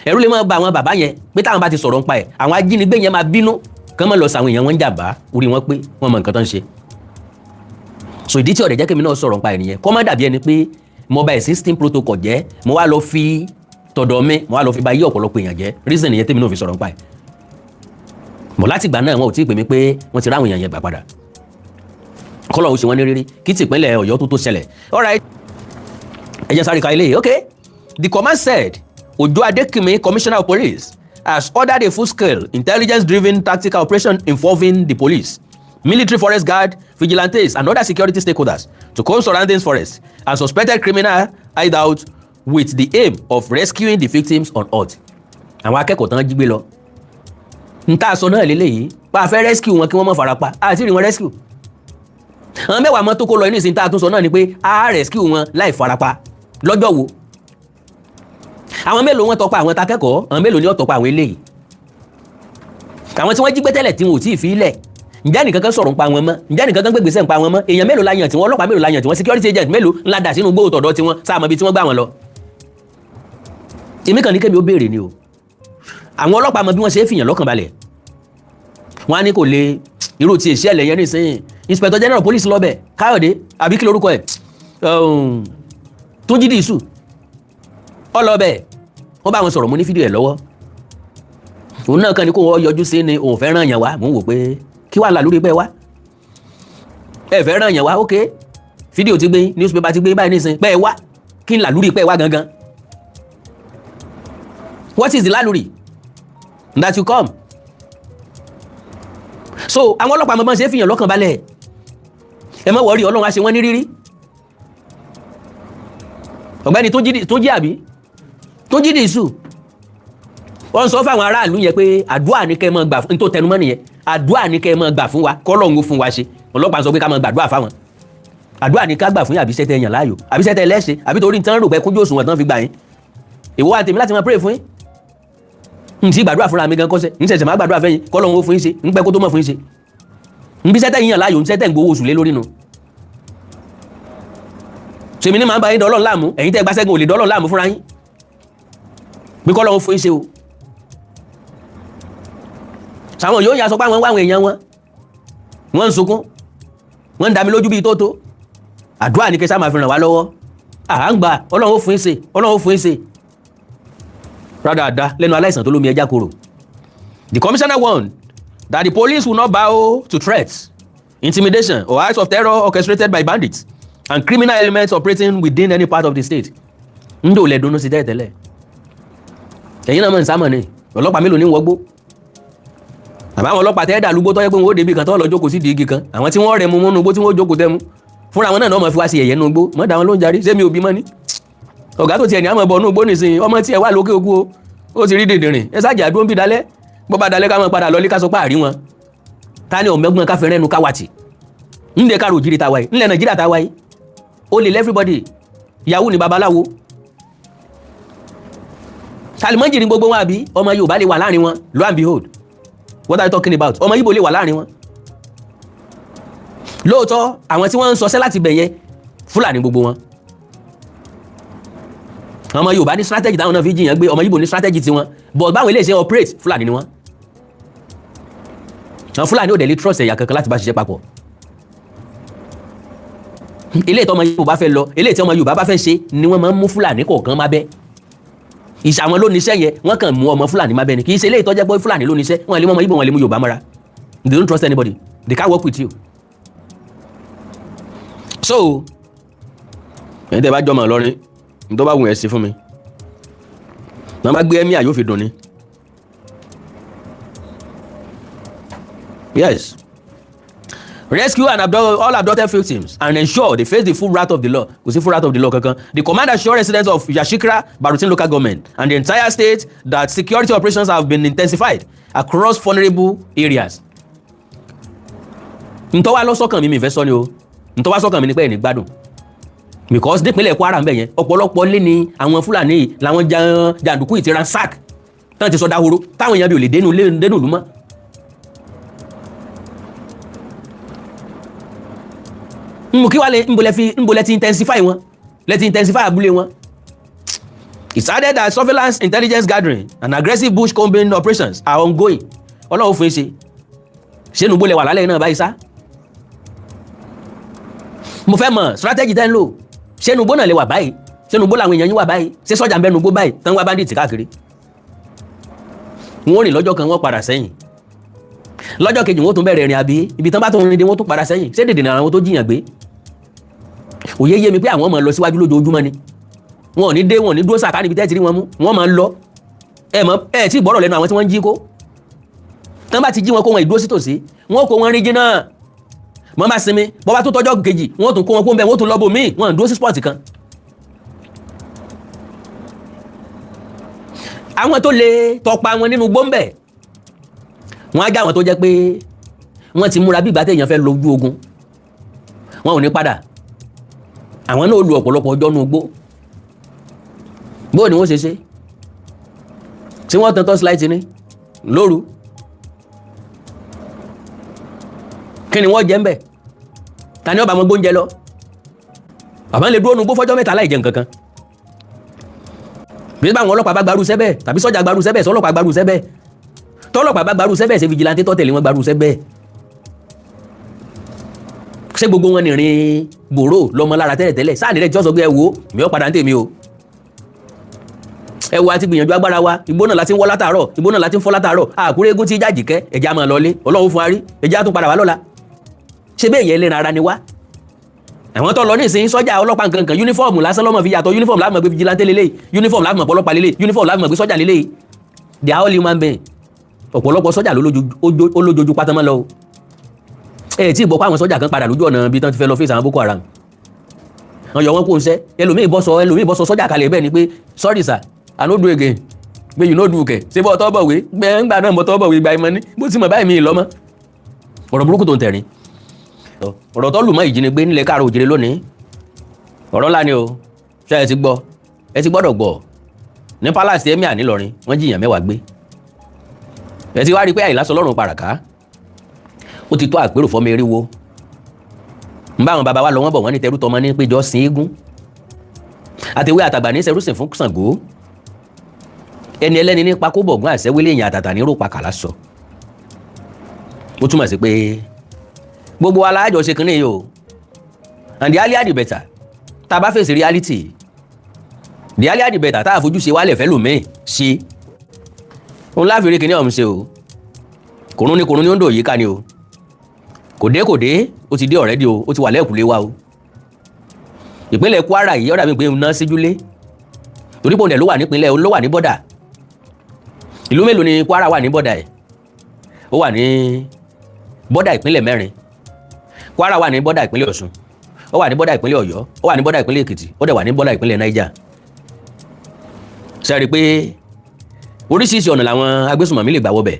ẹ̀rú lè máa ba àwọn bàbá yẹn pé táwọn bá ti sọ̀rọ̀ nípa ẹ̀ àwọn ajínigbé yẹn máa bínú kán máa lọ sàwọn èèyàn wọn ń jàmbá orí wọn pé wọn mọ nǹkan tó ń ṣe so ìdí tí ọ̀rẹ́ jẹ́ kémi náà sọ̀rọ̀ nípa ẹ̀ nìyẹn kọ́ má dàbí ẹni pé mo bà existing protocol jẹ́ mo wá lọ fi tọ̀dọ̀ mi mo wá lọ fi ba yí ọ̀pọ̀lọpọ̀ èèyàn jẹ́ reason nìyẹn tèmi náà fi sọ̀rọ̀ nípa ẹ̀ bọ̀ láti ìgbà náà wọn ò tí ì pè mí pé wọ́n ti ráwọn èèyàn yẹn gbà padà kọ́lọ̀ ó ṣe wọ́n ní rírí kí tìpínlẹ̀ Ọ̀yọ́ tó ṣẹlẹ̀. Alright, ẹ jẹ́ sáré ka ilé. Okay, the command said Ojo Adekimi, Commissioner of Police, has ordered a full-scale, intelligence-driven tactical operation involving the police, military forest guard, vigilantes, and other security stakeholders to comb surrounding forests and suspected criminal hideout with the aim of rescuing the victims on earth. Àwọn akẹ́kọ̀ọ́ tán jí gbé lọ. N ta sọ náà lélẹ́yìí pa fẹ́ rescue wọn kí wọ́n má farapa àti rí wọn rescue. Àwọn mẹ́wàá mọ́ tó kó lọ ní ìsìn tá a tún sọ náà ni pé a rescue wọn láì farapa lọ́jọ́ wo. Àwọn mélòó wọn tọpa àwọn takẹ́kọ̀ọ́, àwọn mélòó ni ó tọpa àwọn eléyìí. Àwọn tí wọ́n jí gbé tẹ́lẹ̀ tí wọn ò tí ì fi ilẹ̀. Ǹjẹ́ nìkan kan sọ̀rọ̀ ń pa wọn mọ́? Ǹjẹ́ nìkan kan gbégbèsè ń pa wọn mọ́? Èèyàn mélòó la yàn tí wọ́n, ọlọ́pàá mélòó la yàn tí wọ́n, security agent mélòó ńlá dà sínú gbóòtò ọ̀dọ́ tí wọ́n sáà mọ́ ibi tí wọ́n gbà wọn lọ. Èmi kàn ní kémi ó béèrè ni o. Àwọn ọlọ́pàá mọ bí wọ́n ṣe é fìyàn lọ́kàn balẹ̀. Wọ́n á ní kò lè irú ti èsì ẹ̀lẹ̀ yẹn nísìnyí. Inspector General Police lọ́bẹ̀ Káyọ̀dé àbí kí lorúkọ ẹ̀ Túnjí Dìísù ọlọ́bẹ̀ wọ́n bá wọn sọ̀rọ̀ mo ní fídíò ẹ̀ lọ́wọ́. Òun náà kàn ní kó wọ́n yọjú sí ni òun fẹ́ ràn yàn wá mò ń wò pé kí wàá là lórí pẹ́ wá ẹ fẹ́ ràn yàn wá ok fídíò ti gbé newspaper ti gbé báyìí nísìnyí pẹ́ wá kí n là lórí pẹ́ wá gangan. What is the laluri that you come? So àwọn ọlọ́pàá mọ̀ ṣe fìyàn lọ́kàn balẹ̀ ẹ má wọrí Ọlọ́run á ṣe wọ́n ní rírí. Ọ̀gbẹ́ni tó jí àbí tó jí Dìísù wọ́n sọ fáwọn aráàlú yẹn pé àdúrà ní kẹ́ ẹ máa gbà fún tó tẹnumọ́ nìyẹn àdúrà ní kẹ́ ẹ máa gbà fún wa kọ́lọ́hún fún wa ṣe. Ọlọ́pàá sọ pé ká máa gbàdúrà fáwọn àdúrà ní ká gbà fún yín àbí sẹ́tẹ̀ yàn láàyò àbí sẹ́tẹ̀ lẹ́ṣẹ̀ àbí torí tán rò pé kúnjú òṣùwọ̀n tán fi gbà yín. Èwo wa tèmi láti máa pray fún yín n ti gbàdúrà fúnra mi gan kọ́sẹ̀ n ṣẹ̀ṣẹ̀ máa gbàdúrà fẹ́yìn kọ́lọ́hún ó fún yín ṣe n pẹ́ kó tó mọ̀ fún yín ṣe n bí sẹ́tẹ̀ yín yàn láàyò n sẹ́tẹ̀ ń gbowó oṣù lé lórí nu. Ṣèmi ní máa ń bá yín dọ́lọ́ láàmú ẹ̀yin tẹ́ gbàṣẹ́gun ò lè dọ́lọ́ láàmú fúnra yín bí kọ́lọ́hún fún yín ṣe o. Sàwọn yóò yà sọ pé àwọn wáwọn èèyàn wọ́n ń sunkún wọ́n ń dá mi lójú bíi tótó àdúrà ní kẹsà máa fi ràn wá lọ́wọ́ à ń gbà Ọlọ́run ó fún yín ṣe Ọlọ́run ó fún yín ṣe rádàdà lẹ́nu aláìsàn tó lómi ẹja koro. The commissioner warned that the police will not bow to threats, intimidation or acts of terror orchestrated by bandits and criminal elements operating within any part of the state. ń dò lẹ́dùnú sí tẹ́tẹ́lẹ̀ ẹ̀yin náà mọ̀ ní sámọ̀ ni ọlọ́pàá mélòó ní wọgbó àbáwọn ọlọ́pàá tẹ́ dà lúgbó tọ́jẹ́ pé wọ́n ó débi kan tọ́ lọ jókòó sí dìígì kan àwọn tí wọ́n rẹ̀ mú múnú gbó tí wọ́n jókòó tẹ́mú fúnra wọn náà mọ̀ fi wá sí ẹ̀yẹ́ nú gbó mọ́ dá wọn ló ń jarí sẹ́mi òbí mọ́ ní ọ̀gá tó tiẹ̀ ní àmọ́ bọ̀ nú gbó nìsín ọmọ tí ẹ̀ wà lókè òkú ó ti rí dèdèrìn ẹ sáàjì àdó ń bí dalẹ̀ bọ́ bá dalẹ̀ ká mọ̀ padà lọlé ká sọ pé àrí wọn ta ni ọ̀mẹ́gbọ́n ká fẹ́rẹ́ nu káwàtì ńlẹ̀ ká ròjìrì ta wáyé ńlẹ̀ Nàìjíríà ta wáyé ó lè everybody yahoo ni babaláwo Salimọ́njì ni gbogbo wọn àbí ọmọ Yorùbá lè wà láàrin wọn lo and behold what are you talking about ọmọ Ìgbò lè wà láàrin wọn. Lóòótọ́ àwọn tí wọ́n ń sọsẹ́ láti bẹ̀yẹ Fúlàní gbogbo wọn ọmọ Yorùbá ní strategy táwọn náà fi jiyàn gbé ọmọ Ìgbò ní strategy tiwọn but báwọn ilé iṣẹ́ operate Fúlàní ni wọ́n. àwọn Fúlàní ò dẹ̀ lè trust ẹ̀yà kankan láti bá ṣiṣẹ́ papọ̀. ilé ìtọ́ ọmọ Yorùbá fẹ́ lọ ilé ìtọ́ ọmọ Yorùbá bá fẹ́ ṣe ni wọ́n máa ń mú Fúlàní kọ̀ọ̀kan má bẹ́ ìṣàwọn ló níṣẹ́ yẹn wọ́n kàn mú ọmọ Fúlàní má bẹ́ ni kì í ṣe ilé ìtọ́jẹ́ pé Fúlàní ló níṣẹ́ wọn lè mú ọmọ Ìgbò wọn lè mú Yorùbá mọ́ra they don't trust anybody they can't work with you. So ẹ̀yin tẹ́ bá jọmọ Ìlọrin ní tó bá wù ẹ́ sí fún mi wọ́n bá gbé Emiir yóò fi dùn ni. Yes. Rescue and all abducted victims and ensure they face the full wrath of the law. Kò sí full wrath of the law kankan. The command assured residents of Yashikra, Barutin local government and the entire state that security operations have been intensified across vulnerable areas. Ntọ́ wa lọ sọ́kàn mi fẹ́ sọ ni o. Ntọ́ wa sọ́kàn mi ni pé ẹni gbádùn. Because nípínlẹ̀ Kwara ń bẹ̀ yẹn ọ̀pọ̀lọpọ̀ lé ní àwọn Fúlàní yìí làwọn jàǹdùkú ìtìran sack táwọn ti sọ dahoro táwọn èèyàn bí ò lè dénú ìlú mọ́. Kí wá lè nbolẹ̀ ti intensify wọn lẹ́ti intensify abúlé wọn. It's added that surveillance intelligence gathering and aggressive bush combing operations are ongoing. Ọlọ́run fún ṣe ṣé nùgbó lẹ wà lálẹ́ náà báyìí sá. Mo fẹ́ mọ̀ strategy tẹ́ ń lò ṣé nùgbó náà lè wà báyìí ṣé nùgbó làwọn èèyàn yín wà báyìí ṣé sọ́jà ń bẹ nùgbó báyìí tán wá bandit káàkiri. Wọ́n rìn lọ́jọ́ kan wọ́n padà sẹ́yìn lọ́jọ́ kejì wọ́n tún bẹ̀rẹ̀ ìrìn àbí ibi tán bá tó rìn dé wọ́n tún padà sẹ́yìn ṣé dèdè àwọn tó jiyàn gbé òye yé mi pé àwọn máa lọ síwájú lójoojúmọ́ ni wọn ò ní dé wọn ò ní dúró sàkà níbi tẹ́ẹ̀ ti rí wọn mú wọn máa ń lọ ẹ tí gbọ́rọ̀ lẹ́nu àwọn tí wọ́n ń jí kó tán bá ti jí wọn kó wọn ìdúró sí tòsí wọn kó wọn rí jìnnà wọn bá sinmi bọ́ bá tó tọ́jọ́ kejì wọn tún kó wọn kó ń bẹ wọn tún lọ́bù míì wọn dúró sí spọ́ọ̀tì kan. àwọn tó lè tọpa wọn nínú gbóǹbẹ̀ wọn á já wọn tó jẹ́ pé wọ́n ti múra bí ìgbà téèyàn fẹ́ lójú ogun wọn ò ní padà àwọn náà lu ọ̀pọ̀lọpọ̀ ọjọ́ nù gbó bóò ni wọ́n ṣe tí wọ́n tan torchlight ní lóru kí ni wọ́n jẹ ń bẹ̀ ta ni ọba àwọn gbóúnjẹ lọ bàbá lè dúró nù gbó fọ́jọ́ mẹ́ta láì jẹ nǹkan kan bí báwọn ọlọ́pàá bá gbarú sẹ́bẹ̀ tàbí sọ́jà gbarú sẹ́bẹ̀ sọ́lọ́pàá gbarú sẹ́bẹ̀ tọ́lọ́pàá bá gbarú sẹ́bẹ̀ ṣe fìjìláńtì tọ́tẹ̀lé wọn gbarú sẹ́bẹ̀ ṣé gbogbo wọn nìrìn gbòòrò lọmọ lára tẹ́lẹ̀tẹ́lẹ̀ sáà nílẹ̀ tí wọ́n sọ pé ẹ wo mi ò padà ń tèmi o ẹ wo àti gbìyànjú agbára wa ìgbó náà láti ń wọ́ látàárọ̀ ìgbó náà láti ń fọ́ látàárọ̀ àkúrẹ́ eégún tí jájì kẹ́ ẹ̀já máa lọlé ọlọ́run fún arí ẹ̀já tún padà wá lọ́la ṣé bẹ́ẹ̀ yẹn lẹ́nu ara ni wá àwọn tó lọ ní ìsìn sọ́jà ọlọ́pàá nǹkan kan yúnífọ́ọ̀mù lásán lọ́mọ fi yàtọ̀ yúnífọ́ọ̀mù láàmú gbé fìjìláńtẹ́ lélẹ́yìí yúnífọ́ọ̀mù láàmú ọlọ́pàá lélẹ́yìí yúnífọ́ọ̀mù láàmú gbé sọ́jà lélẹ́yìí they are all human beings ọ̀pọ̀lọpọ̀ sọ́jà olójojú pátámọ́ lọ ẹ̀ tí ìbọ̀ pa àwọn sọ́jà kan padà lójú ọ̀nà bí tán ti fẹ́ lọ fèsì àwọn Boko Haram wọ́n yọ wọn kó ń sẹ́ ẹlòmíì bọ́ sọ sọ́jà kalẹ̀ bẹ́ẹ̀ ni pé sorry sir I no do again pé you no do kẹ̀ ṣé bọ́ tọ́ bọ̀wé gbẹ̀ngbà náà bọ́ tọ́ bọ̀wé gba ìmọ̀ ní bó ti mọ̀ báyìí mi lọ́mọ́ ọ̀rọ̀ burúkú tó ń tẹ̀rín ọ̀rọ̀ tó lù mọ́ ìjínigbé nílẹ̀ káàrọ̀ òjìrè lónìí ọ̀rọ̀ ńlá ni o ṣé ẹ ti gbọ́ ẹ ti gbọ́dọ̀ gbọ́ ní palace Emiir nílọrin wọ́n jiyàn mẹ́wàá gbé ẹ ti wá rí pé àìlásọ lọ́rùn paraka ó ti tó àpérò fọ́mọ eriwo ń bá àwọn baba wa lọ wọ́n bọ̀ wọ́n ní tẹrú tọmọ ní péjọ sin eégún àtẹwé àtàgbà ní sẹrúsìn fún Ṣàngó ẹni ẹlẹ́ni ní pakó bọ̀gún àṣẹwélé èèyàn àtàtà ní ròpa kàlá sọ ó túmọ̀ sí pé gbogbo alájọ ṣe kínní yìí o and the earlier the better tá a bá fèsì reality the earlier the better tá a fojú ṣe wálẹ̀ fẹ́ lòmíì ṣe òun láfi rí kínní ọ̀hún ṣe o kòrún ni ó ń dò yíká ni o kò dé ó ti dé already o ó ti wà lẹ́ẹ̀kúlé wa o ìpínlẹ̀ Kwara yìí ọ̀dà mi pé ń ná síjúlé torí pé òun dẹ̀ ló wà nípínlẹ̀ ló wà ní bọ́dà ìlú mélòó ni Kwara wà ní bọ́dà ẹ̀ ó wà ní bọ́dà ìpínlẹ̀ mẹ́rin Kwara wà ní bọ́dà ìpínlẹ̀ Ọ̀ṣun ó wà ní bọ́dà ìpínlẹ̀ Ọ̀yọ́ ó wà ní bọ́dà ìpínlẹ̀ Èkìtì ó dẹ̀ wà ní bọ́dà ìpínlẹ̀ Niger sẹ́rí pé oríṣiríṣi ọ̀nà làwọn agbésùnmọ̀mí lè gbà wọbẹ̀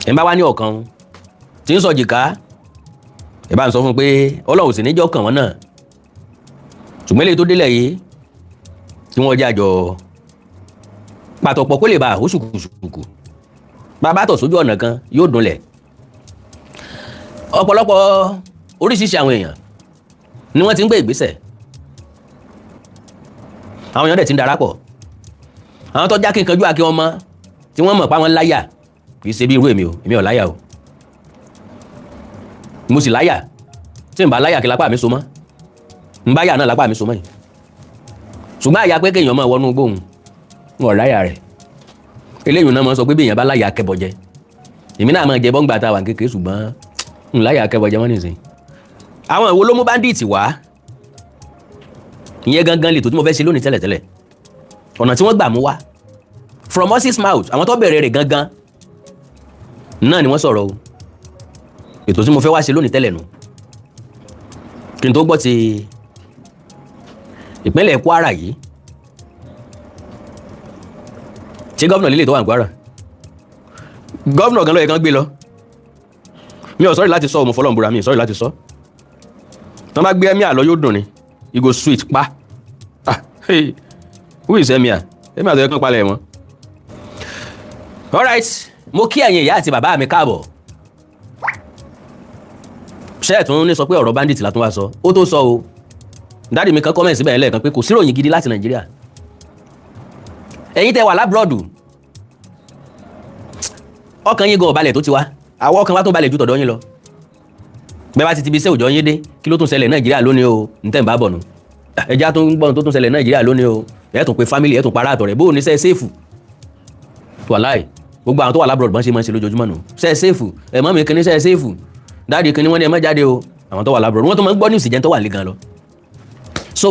ẹ̀ ń bá wá ní ọ̀kan tí ń sọ jìká ẹ̀ bá ń sọ fún un pé Ọlọ́run sì níjọ́ kàn wọ́n náà ṣùgbọ́n eléyìí tó délẹ̀ yìí tí wọ́n jẹ́ àjọ pàtọ̀pọ̀ kó lè bá ó ṣùkùṣùkù bàbá tọ̀ sójú ọ̀nà kan yóò dunlẹ̀ ọ̀pọ̀lọpọ̀ oríṣiríṣi àwọn èèyàn ni wọ́n ti ń gbé ìgbésẹ̀ àwọn èèyàn dẹ̀ ti ń darapọ̀ àwọn tó jákè kanjú àkè wọn mọ́ tí wọ́n mọ̀ pa wọn láyà kì í ṣe bí irú èmi ò láyà o mo sì láyà tí n bá láyà kí lápá mi so mọ́ n bá yà náà lápá mi so mọ́ yìí ṣùgbọ́n àyà pé kéèyàn máa wọnú gbóhùn wọn ò láyà rẹ̀ eléyìí náà máa sọ pé bí èèyàn bá láyà akẹ́bọ̀jẹ èmi náà máa jẹ bọ́ngbà tá a wà kékeré ṣùgbọ́n n láyà akẹ́bọ̀jẹ mọ́ nìsín àwọn ìwo ló mú báńdíìtì wá ìyẹn gangan lè tó tí mo fẹ́ ṣe lónìí tẹ́lẹ̀tẹ́lẹ̀ ọ̀nà tí wọ́n gbà mú wá from horse's mouth àwọn tó bẹ̀rẹ̀ rẹ̀ gangan náà ni wọ́n sọ̀rọ̀ o ètò tí mo fẹ́ wá ṣe lónìí tẹ́lẹ̀ nù kí n tó gbọ́ ti ìpínlẹ̀ Kwara yìí ṣé gọ́vnà lílé tó wà ní Kwara gọ́vnà gan ló yẹ kán gbé lọ mi ò sọ́rí láti sọ ọmọ fọlọ́mbùra mi ò sọ́rí láti sọ tó bá gbé Emiir lọ yóò dùn ni you go sweet pa hey who is Emiir tó yẹ kán palẹ̀ wọn. alright mo kí ẹ̀yin ìyá àti bàbá mi káàbọ̀ ṣé ẹ̀ tún ní sọ pé ọ̀rọ̀ bandit la tún wá sọ ó tó sọ o dáàdì mi kan comment síbẹ̀ lẹ́ẹ̀kan pé kò sí ìròyìn gidi láti Nàìjíríà ẹ̀yin tẹ́ wà lábúrọ̀dù ọkàn yín gan ọ̀balẹ̀ tó ti wá àwọn ọkàn wa tó balẹ̀ ju tọ̀dọ̀ yín lọ bẹ́ẹ̀ bá ti bi iṣẹ́ òjò yín dé kí ló tún ṣẹlẹ̀ Nàìjíríà lónìí o ntẹ̀ ń bá bọ̀ nù ẹja tó ń gbọ́n tó tún ṣẹlẹ̀ Nàìjíríà lónìí o ẹ̀ tún pe family ẹ̀ tún para àtọ̀ rẹ̀ bó o ní sẹ́ sẹ́ẹ̀fù wàláì gbogbo àwọn tó wà lábúrò bọ́n ṣe máa ń ṣe lójoojúmọ́ nù ṣe é sèfù ẹ̀ mọ́ mi kìíní ṣe é sèfù dáàdi kìíní wọ́n ní ẹ má jáde o àwọn tó wà lábúrò wọ́n tó máa ń gbọ́ ní ìsìjẹ́ tó wà lé gan lọ. so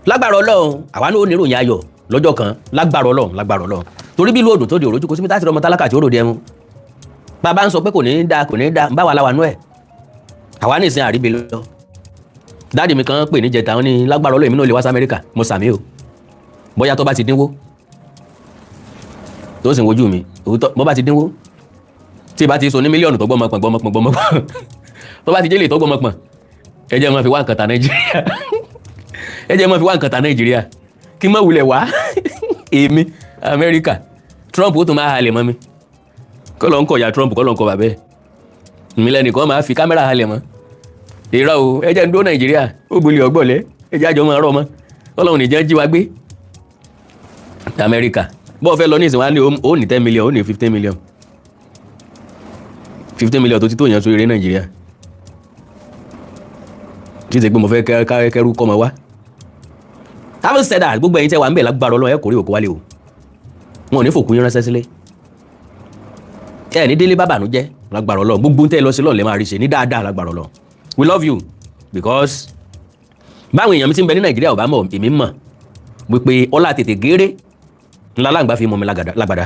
lágbára Ọlọ́run àwa náà ó ní ìròyìn ayọ̀ lọ́jọ́ kan lágbára Ọlọ́run torí bí lóòdù tó di òrójú kò síbi táti ọmọ tálákà tí ó rò dẹmu bàbá ń sọ pé kò ní í da ń bá wa láwa nú ẹ̀ àwa ní ìsìn àríbi lọ dáàdi mi kan pè ní jẹta wọn ní lágbára Ọlọ́run èmi náà lè wá sí Amẹ́ríkà mo sàmì o bóyá tó bá ti dínwó tó sì ń wojú mi bó bá ti dínwó tí bá ti so ní mílíọ̀nù tó gbọ́mọpọ̀n tó bá ti jẹ́lẹ̀ tó gbọ́mọpọ̀n ẹ jẹ́ mọ́ fi wá nǹkan ta Nàìjíríà ẹ jẹ́ mọ́ fi wá nǹkan ta Nàìjíríà kí mọ́ wulẹ̀ wá èmi Amẹ́ríkà Trump ó tún máa halẹ̀ mọ́ mi kọ́ ló ń kọ̀ ya Trump kọ́ ló ń kọ̀ bàbẹ́ mi lẹ́nìkan máa fi kámẹ́rà halẹ̀ mọ́ ìrọ̀ o ẹ jẹ́ ń dó Nàìjíríà ó bolè ọgbọ̀lẹ́ ẹ jẹ́ àjọ máa rọ̀ mọ́ Ọlọ́run nìjẹ́ jí wa gbé Amẹ́ríkà bọ́ọ̀ fẹ́ lọ ní ìsìn wa ní ó ní 10 million ó ní 15 million 15 million tó ti tó yàn sórí eré Nàìjíríà kí ṣe pé mo fẹ́ kẹ́rù kọ́ mọ wá having said that gbogbo ẹ̀yin tẹ́ wà ń bẹ̀ lágbára Ọlọ́run ẹ kò rí òkú wálé o wọn ò ní fòkú yín ránṣẹ́ sílé ẹ ní délé bàbànú jẹ́ lágbára Ọlọ́run gbogbo tẹ́ lọ sí lọ́ọ̀lẹ́ máa rí ṣe ní dáadáa lágbára Ọlọ́run we love you because báwọn èèyàn mi ti ń bẹ ní Nàìjíríà ò bá mọ̀ èmi mọ̀ wípé ọlá tètè géré ńlá láǹgbá fi mọ̀ mi lágbàdá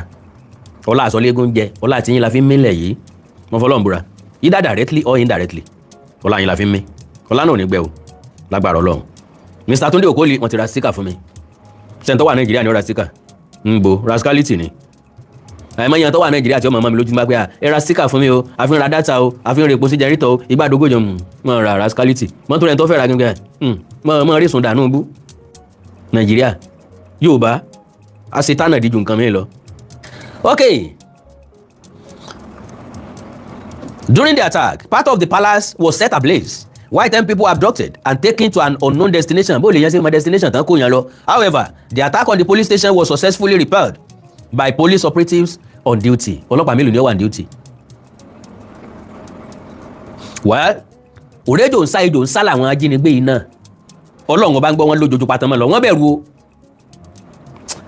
ọlá àsọlégún jẹ ọlá àtìyín la fi ń mílẹ̀ yìí wọ́n fọlọ́n búra either directly or indirectly ọlá yín la fi ń mí ọlá náà ò ní gbẹ o lágbára Ọlọ́run Mr. Túndé Òkólì wọ́n ti ra sticker fún mi sẹ́ńtọ́ wà Nàìjíríà ní ó ra sticker ń bo rascality ni àìmọye tó wà Nàìjíríà tí ọmọ ọmọ mi lójú bá pé ẹ ra sticker fún mi o àfihàn ra data o àfihàn rèpo sí jẹrìtọ̀ o ìgbà àdógójọ mọ̀ ra rascality mọ́tò rẹ̀ tó fẹ́ ra gẹ́gẹ́ mọ̀ rí sùn dànù bú Nàìjíríà Yorùbá àṣetánà díjú nǹkan mi lọ. Okay. During the attack, part of the palace was set ablaze, while 10 people abducted and taken to an unknown destination. Bó lè yẹn sí my destination tán kó yẹn lọ. However, the attack on the police station was successfully repelled by police operatives on duty. Ọlọ́pàá mélòó ni ó wà on duty? Well, òrèjò ń sá ejò ń sá làwọn ajínigbé yìí náà. Ọlọ́run ọba ń gbọ́ wọn lójoojú pátán mọ́ lọ. Wọ́n bẹ̀rù o.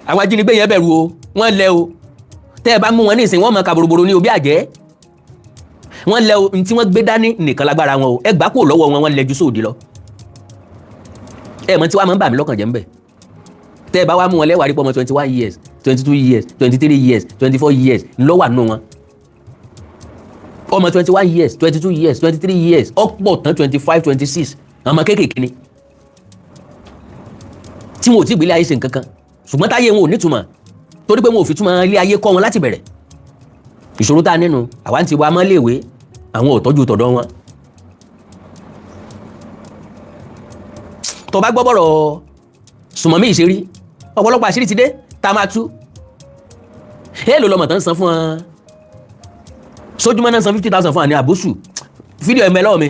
Àwọn ajínigbé yẹn bẹ̀rù o. Wọ́n lẹ o. Tẹ́ ẹ bá mú wọn ní ìsìn wọ́n mọ kàbòròbòrò ní òbí àjẹ́. Wọ́n lẹ o tí wọ́n gbé dání nìkan lágbára wọn o. Ẹ gbà kúrò lọ́wọ́ wọn wọ́n lẹ́jú sóòdì lọ. Ẹ mọ̀ tí wàá máa ń bà mí lọ́kàn jẹ́ ń bẹ̀. Tẹ́ ẹ bá wá mú wọn lẹ́wàá rí pọ́ ọmọ 21 years 22 years 23 years 24 years lọ́wọ́ àánú wọn. Ọmọ 21 years 22 years 23 years ọ̀pọ̀ tán 25 26 ọmọ kéékèèké ni. Tí wọn ò tí ì gbélé ayé ṣe nǹkan kan ṣùgbọ́n táyé wọn ò nítumọ̀ torí pé wọn ò fi túmọ̀ ilé ayé kọ́ wọn láti bẹ̀rẹ̀. Ìṣòro tá a nínú àwa ń ti wá mọ́léèwé àwọn ò tọ́jú tọ̀dọ̀ wọn. Tó bá gbọ́ bọ̀rọ̀ Sùmọ̀mí ìṣerí ọ̀pọ̀lọpọ̀ àṣírí ti dé tá a máa tú. Èèlò lọmọ tán san fún wọn sójúmọ́ náà san 50,000 fún àní àbúṣù fídíò ẹ̀mẹ́ lọ́wọ́ mi.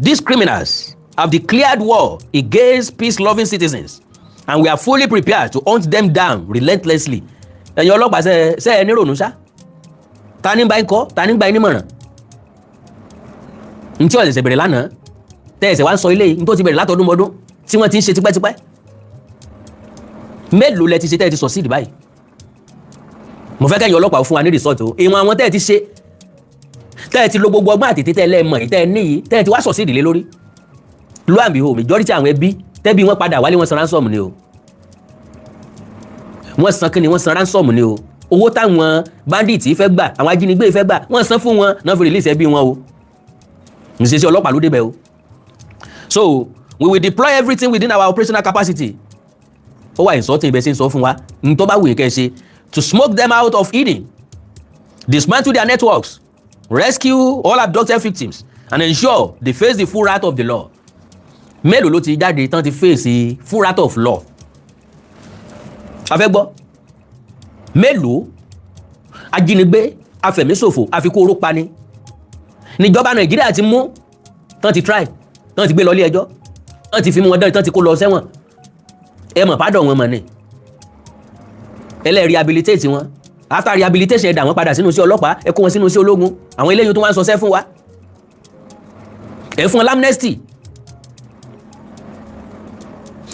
These criminals have declared war against peace-loving citizens and we are fully prepared to hunt them down relentlessly. Ẹ̀yin ọlọ́pàá ṣe ẹ nírònú ṣá ta ní bá ń kọ́ ta ní gba ẹni mọ̀ràn ní tí ọ̀sẹ̀ bẹ̀rẹ̀ lánàá tẹ́ ẹ̀sẹ̀ wá ń sọ ilé yìí ní tó ti bẹ̀rẹ̀ látọdún mọ́dún tí wọ́n ti ń ṣe tipẹ́tipẹ́ mélòó lẹ ti ṣe tẹ́ ẹ ti succeed báyìí. Mo fẹ́ kẹ́yìn ọlọ́pàá fún wa ní resort o ìwọ̀n àwọn tẹ́ ẹ ti ṣe tẹ́ ẹ ti lo gbogbo ọgbọ́n àtètè tẹ́ ẹ lẹ́ẹ̀mọ̀ yìí tẹ́ ẹ níyì tẹ́ ẹ ti wá succeed lé lórí. Lo and behold majority àwọn ẹbí tẹ́bí wọn padà wálé wọn san ransom ni o wọ́n san kí ni wọ́n san ransom ni o owó táwọn bandits fẹ́ gbà àwọn ajínigbé fẹ́ gbà wọ́n san fún wọn náà fi release ẹbí wọn o nṣe sí ọlọ́pàá ló débẹ̀ o. So we will deploy everything within our operational capacity. Ó wà insulting ibẹ̀ sí ń sọ fún wa ní tó bá wù kẹ́ ṣe to smoke them out of Eden, dismantle their networks, rescue all abducted victims and ensure they face the full wrath of the law. Mélòó ló ti jáde tán ti face full wrath of law? A fẹ́ gbọ́ mélòó ajínigbé afẹ̀míṣòfò àfikún oró pani níjọba Nàìjíríà ti mú tán ti try tán ti gbé lọ ilé ẹjọ́ tán ti fi mú wọn dán tán ti kó lọ sẹ́wọ̀n ẹ mọ̀ pádọ̀ wọn mọ̀ ni ẹlẹ́ rehabilitate wọn after rehabilitation ẹ̀dà wọn padà sínú sí ọlọ́pàá ẹ kó wọn sínú sí ológun àwọn eléyìí tó wá ń sọsẹ́ fún wa ẹ fún wọn amnesty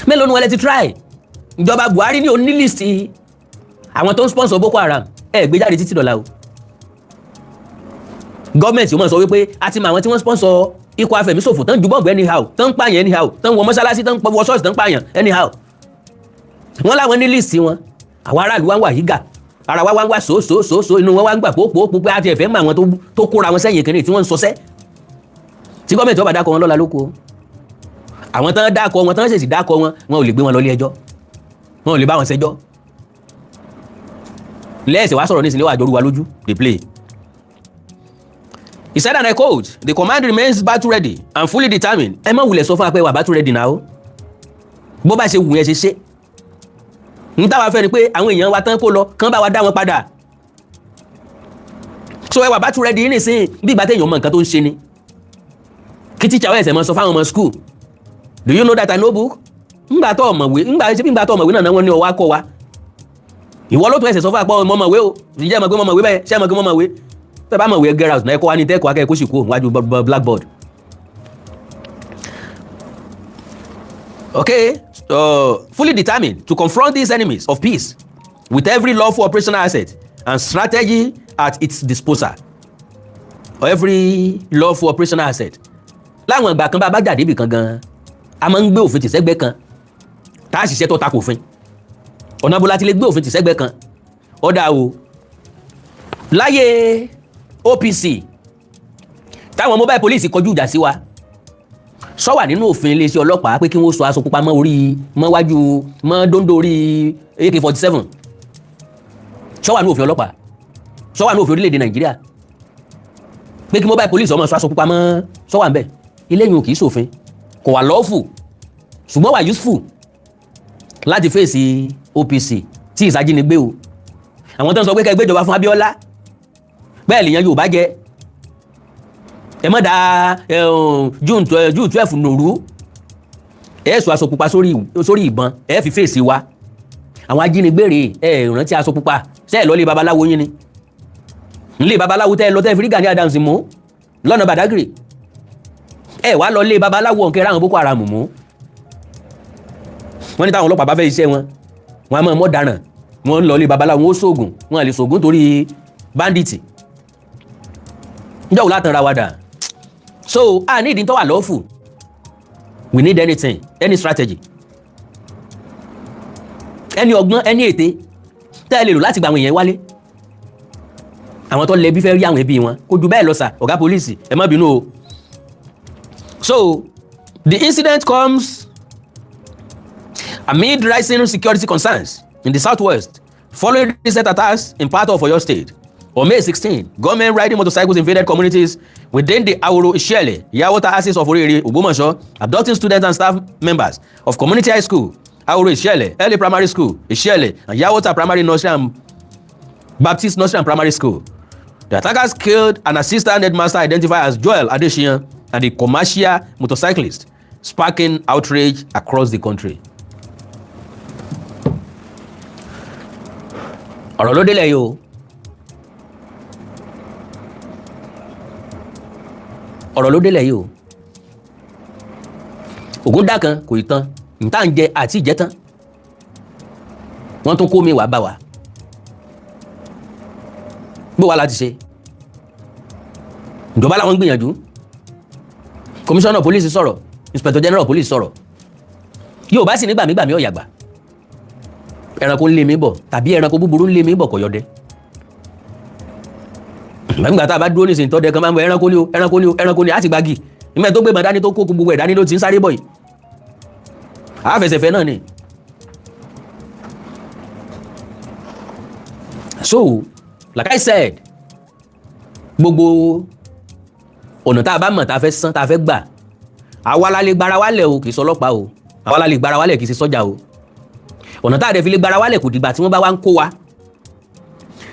mélòó ni wọn lẹ ti try ìjọba Buhari ní oní list àwọn tó ń sponsor Boko Haram gbé jáde títí dọ̀la o. Gọ́ọ̀mẹ̀ntì ó mọ̀ sọ wípé a ti mọ àwọn tí wọ́n sponsor ikọ̀ afẹ̀míṣòfò tán ju bọ́ọ̀bù anyhow tán ń pààyàn anyhow tán wọ mọ́ṣáláṣí tán wọ ṣọ́ọ̀ṣì tán ń pààyàn anyhow. Wọ́n láwọn ní líìsì wọn àwọn aráàlú wá ń wà yígà ara wa wá ń wá sòósòósòó inú wọn wá ń gbà pòópòó pé àti ẹ̀fẹ́ mọ àwọn tó kóra wọn sẹ́yìn kìnìún tí wọ́n ń sọsẹ́ tí gọ́ọ̀mẹ̀ntì ó bá dákọ̀ wọn lọ́la lóko. Àwọn tán dákọ̀ wọn tán ṣèṣì dákọ̀ wọn ò lè gbé wọn lọ ilé ẹjọ́ wọn ò lè bá wọn ṣẹjọ́ lẹ́ẹ̀sẹ̀ wá sọ̀rọ̀ nísìnyí wà jọrú wa lójú dey play. He said, and I quote, "The command remains battle ready and fully determined." Ẹ má wulẹ̀ sọ fún wa pé wà battle ready now. Bó bá ṣe wù yẹn ṣe ṣe. N táwa fẹ́ ni pé àwọn èèyàn wa tán kó lọ kán bá wa dá wọn padà. So ẹ wà battle ready nísìnyí bí ìgbà téèyàn mọ nǹkan tó ń ṣe ni. Kí tíṣà wẹ̀ ẹ̀sẹ̀ mọ sọ fáwọn ọmọ school. Do you know that I know book? Ńgbà tó ọ̀mọ̀wé náà wọ́n ní ọwọ́ akọ wa. Ìwọ ló tún ẹsẹ̀ sọ fún àpọ̀ ọmọwé o ìjẹ́ ẹmọ pé mọ̀wé bẹ́ẹ̀ ṣé ẹmọ pé mọ̀wé tẹ́ bá mọ̀wé get out náà ẹ̀kọ́ wa ní tẹ́kọ̀ọ́ akẹ́kọ̀ọ́ sì kú wájú blackboard. Okay, fully determined to confront these enemies of peace with every lawful operational asset and strategy at its disposal. Every lawful operational asset. Láwọn ìgbà kan bá jáde ibì kan gan a máa ń gbé òfin tìṣẹ́gbẹ́ kan tá a ṣiṣẹ́ tó takò òfin. Ọ̀nà bó láti lè gbé òfin tìṣẹ́gbẹ́ kan ọ̀dà o láyé OPC táwọn mobile police kọjú ìjà sí wa sọ wà nínú òfin iléeṣẹ́ ọlọ́pàá pé kí wọ́n so aṣọ pupa mọ́ wájú mọ́ dóńdó orí AK-47 sọ wà nínú òfin ọlọ́pàá sọ wà nínú òfin orílẹ̀-èdè Nàìjíríà pé kí mobile police ọmọ so aṣọ pupa mọ́ sọ wà ń bẹ̀ ilé yìí kì í ṣòfin kò wà lawful ṣùgbọ́n wà useful láti fèsì OPC tí ìsàjínigbé o àwọn tó ń sọ pé kẹgbẹ́ ìjọba fún Abíọ́lá bẹ́ẹ̀ lèyàn Yorùbá jẹ ẹ mọ́ da June 12 nòrú ẹ sọ aṣọ pupa sórí ìbọn ẹ fi fèsì wa àwọn ajínigbé rèé ẹ rántí aṣọ pupa ṣe ẹ lọ lé babaláwo yín ni nílé babaláwo tẹ́ ẹ lọ tẹ́ fi rí Gani Adams mú lọ́nà Badagry ẹ wá lọ lé babaláwo ọ̀nkẹ́ ráhùn Boko Haram mú wọ́n ní táwọn ọlọ́pàá bá fẹ́ iṣẹ́ wọn a máa mọ́ dáràn wọ́n ń lọ lé babaláwo wọ́n sóògùn wọ́n lè sóògùn torí bandits níjọ́ wò látàn ra wa dà so a ní ìdí tó wà lawful we need anything any strategy any ọgbọ́n any ète tẹ́ ẹ lè lò láti gba àwọn èèyàn wálé àwọn tó lẹ́bí fẹ́ rí àwọn ẹbí wọn kò jù bẹ́ẹ̀ lọ sà ọ̀gá pólíìsì ẹ má bínú o. So the incident comes amid rising security concerns in the southwest following recent attacks in part of Oyo State. On May 16, government riding motorcycles invaded communities within the Aworo, Ishele, Yawota axis of Oriri, Ogbomoso, abducting students and staff members of Community High School, Aworo, Ishele, Early Primary School, Ishele, and Yawota Primary Nursery and Baptist Nursery and Primary School. The attackers killed an assistant headmaster identified as Joel Adesina and a commercial motorcyclist, sparking outrage across the country. Ọ̀rọ̀ ló délẹ̀ yìí o. Ọ̀rọ̀ ló délẹ̀ yìí o. Ògùn dá kan kò ì tán, nta ń jẹ àti ìjẹ tán. Wọ́n tún kó mi wá bá wa. Bó wa láti ṣe? Ìjọba làwọn ń gbìyànjú. Commissioner police sọ̀rọ̀, Inspector General police sọ̀rọ̀. Yóò bá sì ní gbàmígbàmí ọ̀yàgbà. Ẹranko ń lé mi bọ̀ tàbí ẹranko búburú ń lé mi bọ̀ kò yọdẹ. Nígbà tá a bá dúró nísìnyí tọ́dẹ kan máa ń bọ ẹranko ní o ẹranko ní o ẹranko ní àti gbági ìmọ̀ tó gbé bàdání tó kó gbogbo ẹ̀ dání ló ti ń sáré bọ̀ yìí. Àfẹsẹ̀fẹ́ náà ni. So like I said gbogbo ọ̀nà tá a bá mọ̀ tá a fẹ́ san tá a fẹ́ gbà àwa la lè gbára wálẹ̀ o kì í sọlọ́pàá o àwa la lè gbára wálẹ̀ kì í ṣe sọ́jà o ọ̀nà tá a dẹ̀ fi lè gbára wálẹ̀ kò dìgbà tí wọ́n bá wá ń kó wa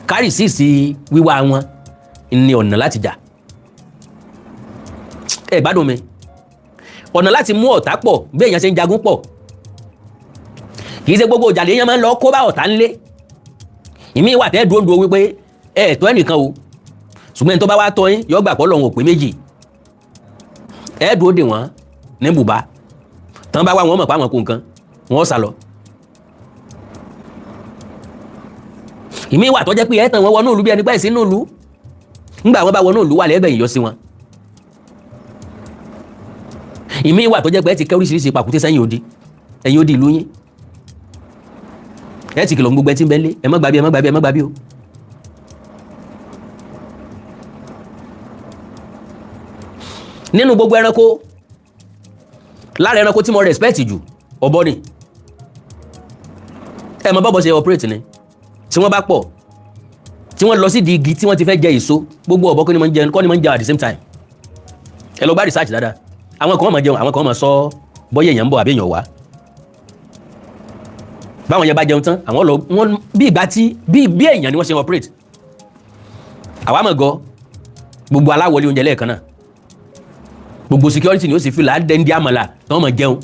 kárì sí sí wíwá wọn ní ọ̀nà láti jà ẹ gbádùn mi ọ̀nà láti mú ọ̀tá pọ̀ bí èèyàn ṣe ń jagun pọ̀ kì í ṣe gbogbo ìjà lèèyàn máa ń lọ kó bá ọ̀tá ńlé ìmí wà tẹ́ dúró wípé ẹ tọ́ ẹnìkan o ṣùgbọ́n ẹni tó bá wá tọ́ yín yọ gbà pọ̀ lọ́wọ́ òpè méjì ẹ dúró dè wọ́n ní bùbá tán bá wá wọn mọ̀ pa àwọn kó nǹkan wọ́n sá lọ ìmí wà tó jẹ́ pé ẹ̀tàn wọn wọnú ìlú bí ẹni pẹ́ sínú ìlú ńgbà wọn bá wọnú ìlú wà lẹ́gbẹ̀ẹ́ yọ sí wọn. ìmí wà tó jẹ́ pé ẹ ti kẹ́ oríṣiríṣi pàkúté sẹ́yìn odi ẹ̀yìn odi ìlú yín ẹ ti kìlọ̀ gbogbo ẹ tí ń bẹ lé ẹ má gbàbí ẹ má gbàbí ẹ má gbàbí o. nínú gbogbo ẹranko lára ẹranko tí mo respect jù ọ̀bọ ni ẹ mọ bọ́bọ̀ ṣe operate ni tí wọ́n bá pọ̀ tí wọ́n lọ sí di igi tí wọ́n ti fẹ́ jẹ èso gbogbo ọ̀bọ kọ́ ni mo ń jẹ at the same time ẹ lọ bá research dáadáa àwọn kan máa jẹun àwọn kan máa sọ bọ́yẹ̀ èèyàn ń bọ̀ àbí èèyàn wá báwọn yẹn bá jẹun tán àwọn lọ wọn bí ìgbà tí bí èèyàn ni wọ́n ṣe operate àwa mọ̀ gọ gbogbo aláwọlé oúnjẹ lẹ́ẹ̀kan náà gbogbo security ni ó sì fi là á dẹ́ndí àmàlà tí wọ́n mọ̀ jẹun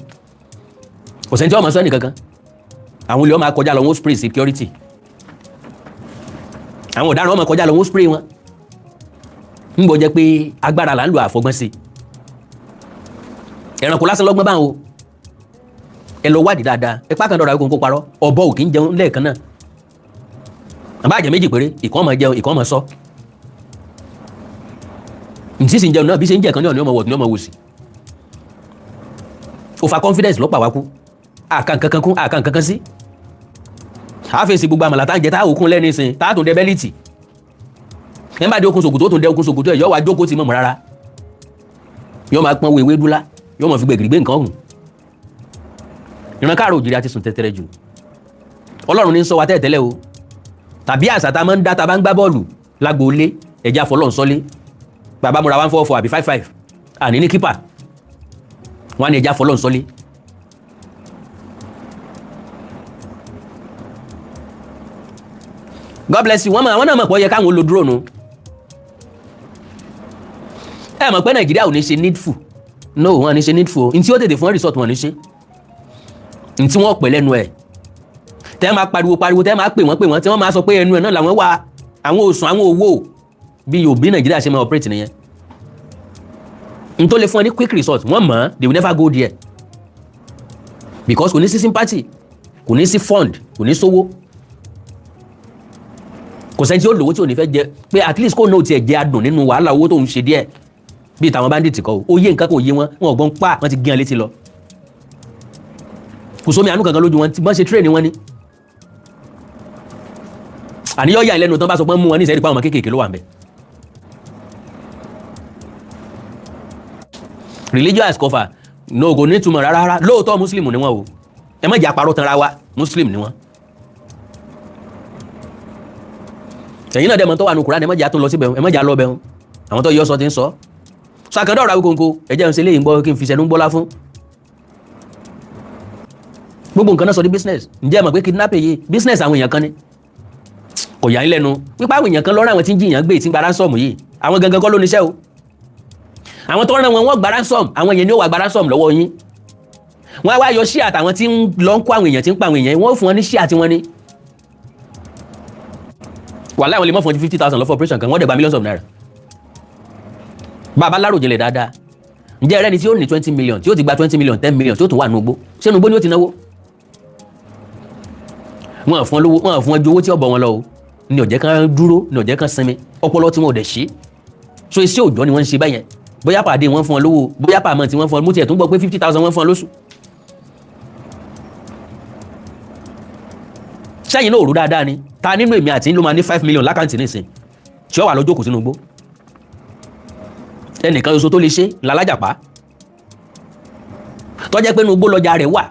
kò sẹ́ni tí wọ́n mọ̀ sọ ẹnì kankan àwọn olè wọn máa kọjá lọ wọn spray security àwọn ọ̀daràn wọn máa kọjá lọ wọn spray wọn ń bọ̀ jẹ́ pé agbára là ń lo àfọgbọ́n sí ẹranko lásán lọ́gbọ́n báwọn o ẹ lọ wádìí dáadáa ẹ pàkàn dọ̀rọ̀ àgùnkùn parọ́ ọ̀bọ ò kì í jẹun lẹ́ẹ̀kan náà àbá àjẹ méjì péré ìkan máa jẹun ìkan máa sọ ntí sì ń jẹun náà bí ṣe ń jẹ kan ní ọmọ wọ̀ ní ọmọ wò sí ó fa confidence lọ́pàá wá kú àkàn kankan kún àkàn kankan sí àfẹ́sì gbogbo àmàlà tá ń jẹ tá òkun lẹ́ni sìn tá tún dẹ bẹ́lìtì ẹ bá dé okun sòkòtò ó tún dẹ okun sòkòtò ẹ̀ yọ wá jókòó ti mọ̀mọ́ rárá yọ máa pọn wèwé dúlá yọ máa fi gbẹ̀gìrì gbé nǹkan ọ̀hún ìran káàrọ̀ òjìrì àti sùn tẹ́tẹ́rẹ́ jù ọlọ́run ní sọ wa tẹ́tẹ́lẹ̀ o tàbí àṣà tá máa ń dá tá bá ń gbá bọ́ọ̀lù lágboolé ẹja fọlọ́n sọ́lé bàbá múra 144 àbí 55 àní ní kípà wọn ni ẹja fọlọ́n sọ́lé God bless you wọ́n náà mọ̀ pọ̀ yẹ káwọn olódúró nu ẹ mọ̀ pé Nàìjíríà ò ní ṣe needful no wọn ní ṣe needful ntí ó tètè fún resort wọn ní ṣe ntí wọ́n pè lẹ́nu ẹ̀ tẹ́ máa pariwo tẹ́ máa pè wọ́n tí wọ́n máa sọ pé ẹnu ẹ̀ náà làwọn wà àwọn òsùn àwọn owó bí òbí Nàìjíríà ṣe máa operate nìyẹn n tó lè fún ẹ ní quick resort wọ́n mọ̀ they will never go there because kò ní sí sympathy kò ní sí fund kò ní sówó kò sẹ́ni tí ó lówó tí ò ní fẹ́ jẹ pé at least kó náà tiẹ̀ jẹ adùn nínú wàhálà owó tó ń ṣe díẹ̀ bíi tàwọn bandit kọ́ ó yé nǹkan kò yé wọn wọn ọ̀gbọ́n pa wọn ti gé wọn létí lọ kò sómi àánú kankan lójú wọn tí wọ́n ṣe train wọn ni àníyọ́ yà lẹ́nu tán bá sọ pé mú wọn ní ìṣẹ́rí pa ọmọ kéékèèké ló wà ń bẹ̀. religious cover no kò ní túmọ̀ rárá lóòótọ́ muslim ni wọ́n o ẹ má jẹ́ àparọ́ tanra wa muslim ni wọ́n. ẹ̀yin náà dẹ̀mọ̀ tó wà ní Kùránì ẹ má jẹ́ àtún lọ síbẹ̀ ẹ má jẹ́ àlọ́ bẹ̀ wọn àwọn tó yọ sọ ti ń sọ sàkàndọ̀ ọ̀rọ̀ Awíkonko ẹ̀jẹ̀ ń ṣe léyìn gbọ́ kí n fi ṣẹnu gbọ́lá fún gbogbo nǹkan náà sọ di business ǹjẹ́ ẹ mọ̀ pé kidnapping yìí business àwọn èèyàn kan ni kò yà ń lẹ́nu wípé àwọn èèyàn kan lọ́rọ̀ àwọn tí ń jiyàn gbé tí ń gba ransom yìí àwọn gangan kọ́ ló níṣẹ́ o àwọn tó rán wọn wọ́n gba ransom àwọn èèyàn ni ó wà gba ransom lọ́wọ́ yín wọ́n á wá yọ ṣíà àtàwọn tí ń lọ ń kó àwọn èèyàn tí ń pa àwọn èèyàn wọ́n fún wọn ní ṣíà tí wọ́n ní wàhálà àwọn lè mọ̀ fún 50,000 lọ fún operation kan wọ́n dẹ̀ gba millions of naira bàbá láròjinlẹ̀ dáadáa ǹjẹ́ ẹrẹ́ni tí ó ní 20 million tí ó ti gba 20 million 10 million tí ó tún wà nùgbó ṣé nùgbó ni ó ti náwó wọn fún lówó wọn fún ọjọ́ owó tí ó bọ̀ wọn lọ o ní ọ̀jẹ́ kan dúró ní ọ̀jẹ́ kan sinmi ọpọlọ tí wọn ò dẹ̀ ṣe so iṣẹ́ òòjọ́ ni wọ́n ń ṣe báyẹn bóyá pàdé wọn fún ọ lówó bóyá pàmò tí wọ́n fún ọ mú tiẹ̀ tún gbọ́ pé 50,000 wọ́n fún ọ lóṣù. sẹ́yìn náà òru dáadáa ni ta nínú èmi àti ló máa ní 5 million lákàntì nísìn tí ó wà lọ́jọ́ kò sínú igbó ẹnìkan ṣoṣo tó lè ṣe lálájàpá tó jẹ́ pé inú igbó lọ́jà rẹ̀ wà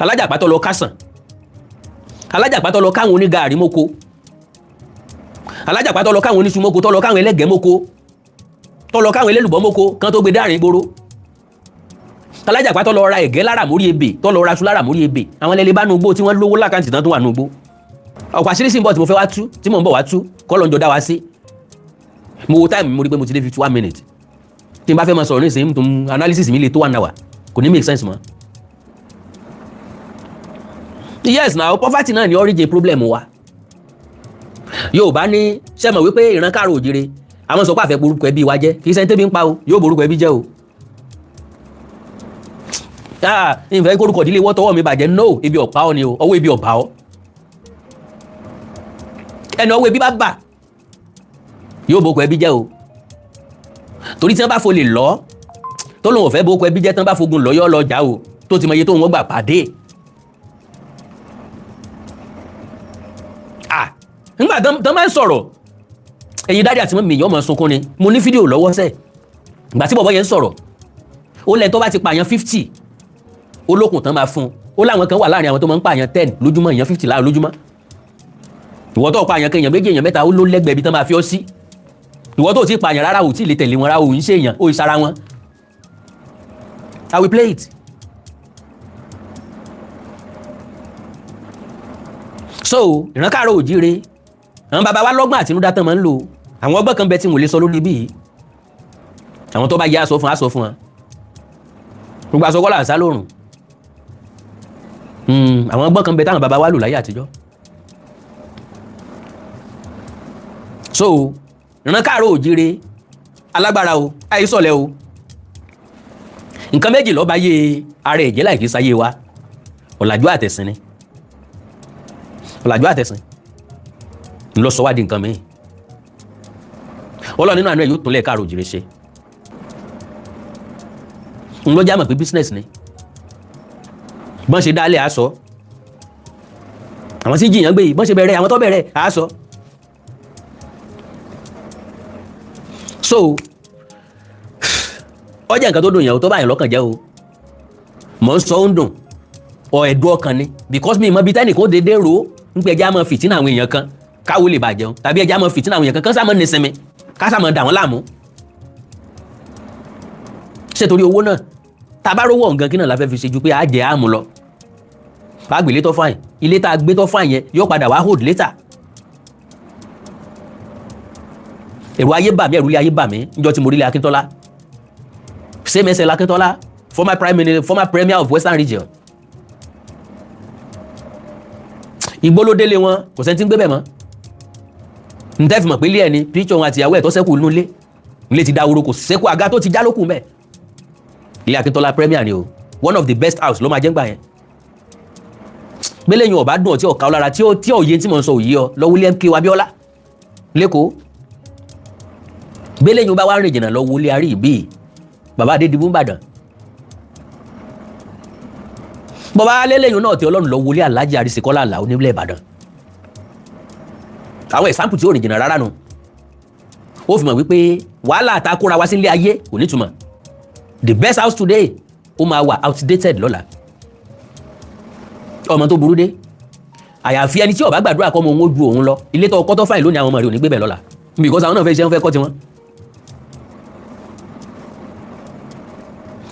alájàpá tó lọ kásán alájàpá tó lọ káwọn onígàárí mọ́kó alájàpá tó lọ káwọn oníṣu mọ́kó tó lọ káwọn ẹlẹ́gẹ̀ẹ́ mọ́kó tó lọ káwọn ẹlẹ́lùbọ́ mọ́kó kan tó gbé dáàrin ìgboro alájàpá tó lọ ra ẹ̀gẹ́ lára mórí ebè tó lọ ra aṣọ lára mórí ebè àwọn ẹlẹ́lẹ́ bá nu igbó tí wọ́n lówó lákàntì tán tó wà nu igbó ọ̀pọ̀ àṣírí sí ń bọ̀ tí mo fẹ́ wá tú tí mò ń bọ̀ wá tú kọ́ lọ́njọ́ dá wa sí mo wo táìmù mo rí pé mo ti dé 51 minutes tí n bá fẹ́ máa sọ̀rọ̀ ní ìsìn tó analysis mi lè tó 1 hour kò ní make sense mọ́. Yes now poverty náà ni origin problem wa Yorùbá ní sẹ́mọ̀ wípé ìran káàrọ̀ òjìrè àwọn sọ pé àfẹ́ borúkọ ẹbí wa jẹ́ kì í sẹ́ńtẹ́ bí ń pa o yóò borúkọ ẹbí jẹ́ o ìfẹ́ kórúkọ ìdílé wọ́ tọwọ́ mi bàjẹ́ no ebi ọ̀pá ọ ni o ọwọ́ ebi ọ̀bá ọ ẹni ọwọ́ ebi bá bà yóò boko ẹbí jẹ́ o torí tí wọ́n bá fo lè lọ tó lóun ò fẹ́ boko ẹbí jẹ́ tí wọ́n bá fogun lọ yọ́ lọ jà o tó ti mọ iye tó wọ́n gbà pàdé. nígbà tán máa ń sọ̀rọ̀ ẹ̀yin dáadé àti mọ́mí èèyàn máa sunkún ni mo ní fídíò lọ́wọ́ sẹ́ ìgbà tí bọ̀bọ́ yẹn ń sọ̀rọ̀ ó lẹ́ni tó bá ti pààyàn 50 olókùn tán máa fún ó láwọn kan wà láàrin àwọn tó máa ń pààyàn 10 lójúmọ́ èèyàn 50 láàrin lójúmọ́ ìwọ tó pààyàn kan èèyàn méjì èèyàn mẹ́ta ó ló lẹ́gbẹ̀ẹ́ ibi tán máa fi ọ́ sí ìwọ tó ti pààyàn rárá ò tí ì lè tẹ̀lé wọn rárá ò ń ṣe èèyàn ó ìsara wọn. I will play it. So ìrànkáàrọ̀ òjíire àwọn bàbá wa lọ́gbọ́n àtinúdá tán máa ń lò àwọn ọgbọ́n kan bẹ tí mo lè sọ lórí bí yìí àwọn tó bá yẹ aṣọ fún wọn gbogbo aṣọ kọ́lá àṣà lórùn àwọn ọgbọ́n kan bẹ táwọn bàbá wa lò láyé àtijọ́. So ìrànkáàrọ̀ òjíire alágbára o àìsọ̀lẹ̀ o nǹkan méjì ló bá yé ara ẹ̀jẹ̀ láì kí sáyé wa ọ̀làjú àtẹ̀sìn ni ọ̀làjú àtẹ̀sìn lọ sọ wá di nǹkan mìíràn ọlọ́run nínú àánú ẹ̀ yóò tún lẹ̀ káàrọ̀ òjìrè ṣe ń lọ jámọ̀ pé business ni bọ́n ṣe dálé àásọ àwọn tí jìyàn gbé yìí bọ́n ṣe bẹ̀rẹ̀ àwọn tó bẹ̀rẹ̀ àásọ. So ọjà nǹkan tó dùn yẹn o tó bá yẹn lọ́kàn jẹ́ o mọ̀ ń sọ ó ń dùn ọ ẹ̀dùn ọkàn ni because mi mọ bí tẹ́nì kó dédé ro ń pẹ́ ẹja mọ́ fìtínà àwọn èèyàn kan káwó lè bàjẹ́ tàbí ẹja mọ́ fìtínà àwọn èèyàn kan kán sáà mọ́ ní sinmi ká sáà mọ́ dà wọ́n láàmú. ṣé torí owó náà tá a bá rówó nǹkan kí náà la fẹ́ fi ṣe ju pé a jẹ́ àmú lọ bá gbélé tó fáyìn ilé tá a gbé tó fáyìn yẹn yóò padà wá hold later. ẹ̀rù ayé bà mí ẹ̀rù ilé ayé bà mí níjọ́ tí mo rí ilé Akíntọ́lá same ẹsẹ̀ Akíntọ́lá former premier of Western Region. ìgbólódélé wọn kò sẹ́ni tí ń gbé bẹ̀ mọ́ n tẹ́ fi mọ̀ pé ilé ẹni píṣọ̀ wọn àti ìyàwó ẹ̀ tó sẹ́kù nínú ilé ti dáwóró kò sẹ́kù àga tó ti já lókù mẹ́. ilé Akíntọ́lá premier ni o one of the best house ló máa jẹ́ gbà yẹn. gbélé yẹn ọ̀bá dùn ọtí ọ̀ka ọlára tí òye tí mò ń sọ òye ọ lọ́wọ́ ilé MK Abíọ́lá lẹ́kọ̀ọ́. gbélé yẹn bá wá rìn jìnnà lọ́wọ́ ilé arí ìbí bàbá Adédìbú Ìbàdàn. bọ́bá lélẹ́yìn náà tí Ọlọ́run lọ wọlé Aláàjì Àrísíkọ́lá Àlàó nílẹ̀ Ìbàdàn. àwọn example tí ó rìn jìnnà rárá nu ó fi mọ̀ wípé wàhálà àtakóra wá sí ilé ayé kò nítumọ̀ the best house today ó máa wà outdated lọ́la. ọmọ tó burú dé àyàfi ẹni tí ó bá gbàdúrà kọ́ ọmọ òun ó ju òun lọ ilé tó kọ́ tó fáìn lónìí àwọn ọmọ rẹ̀ ò ní gbé bẹ̀ lọ́la because àwọn náà fẹ́ ṣe ń fẹ́ kọ́ tiwọn.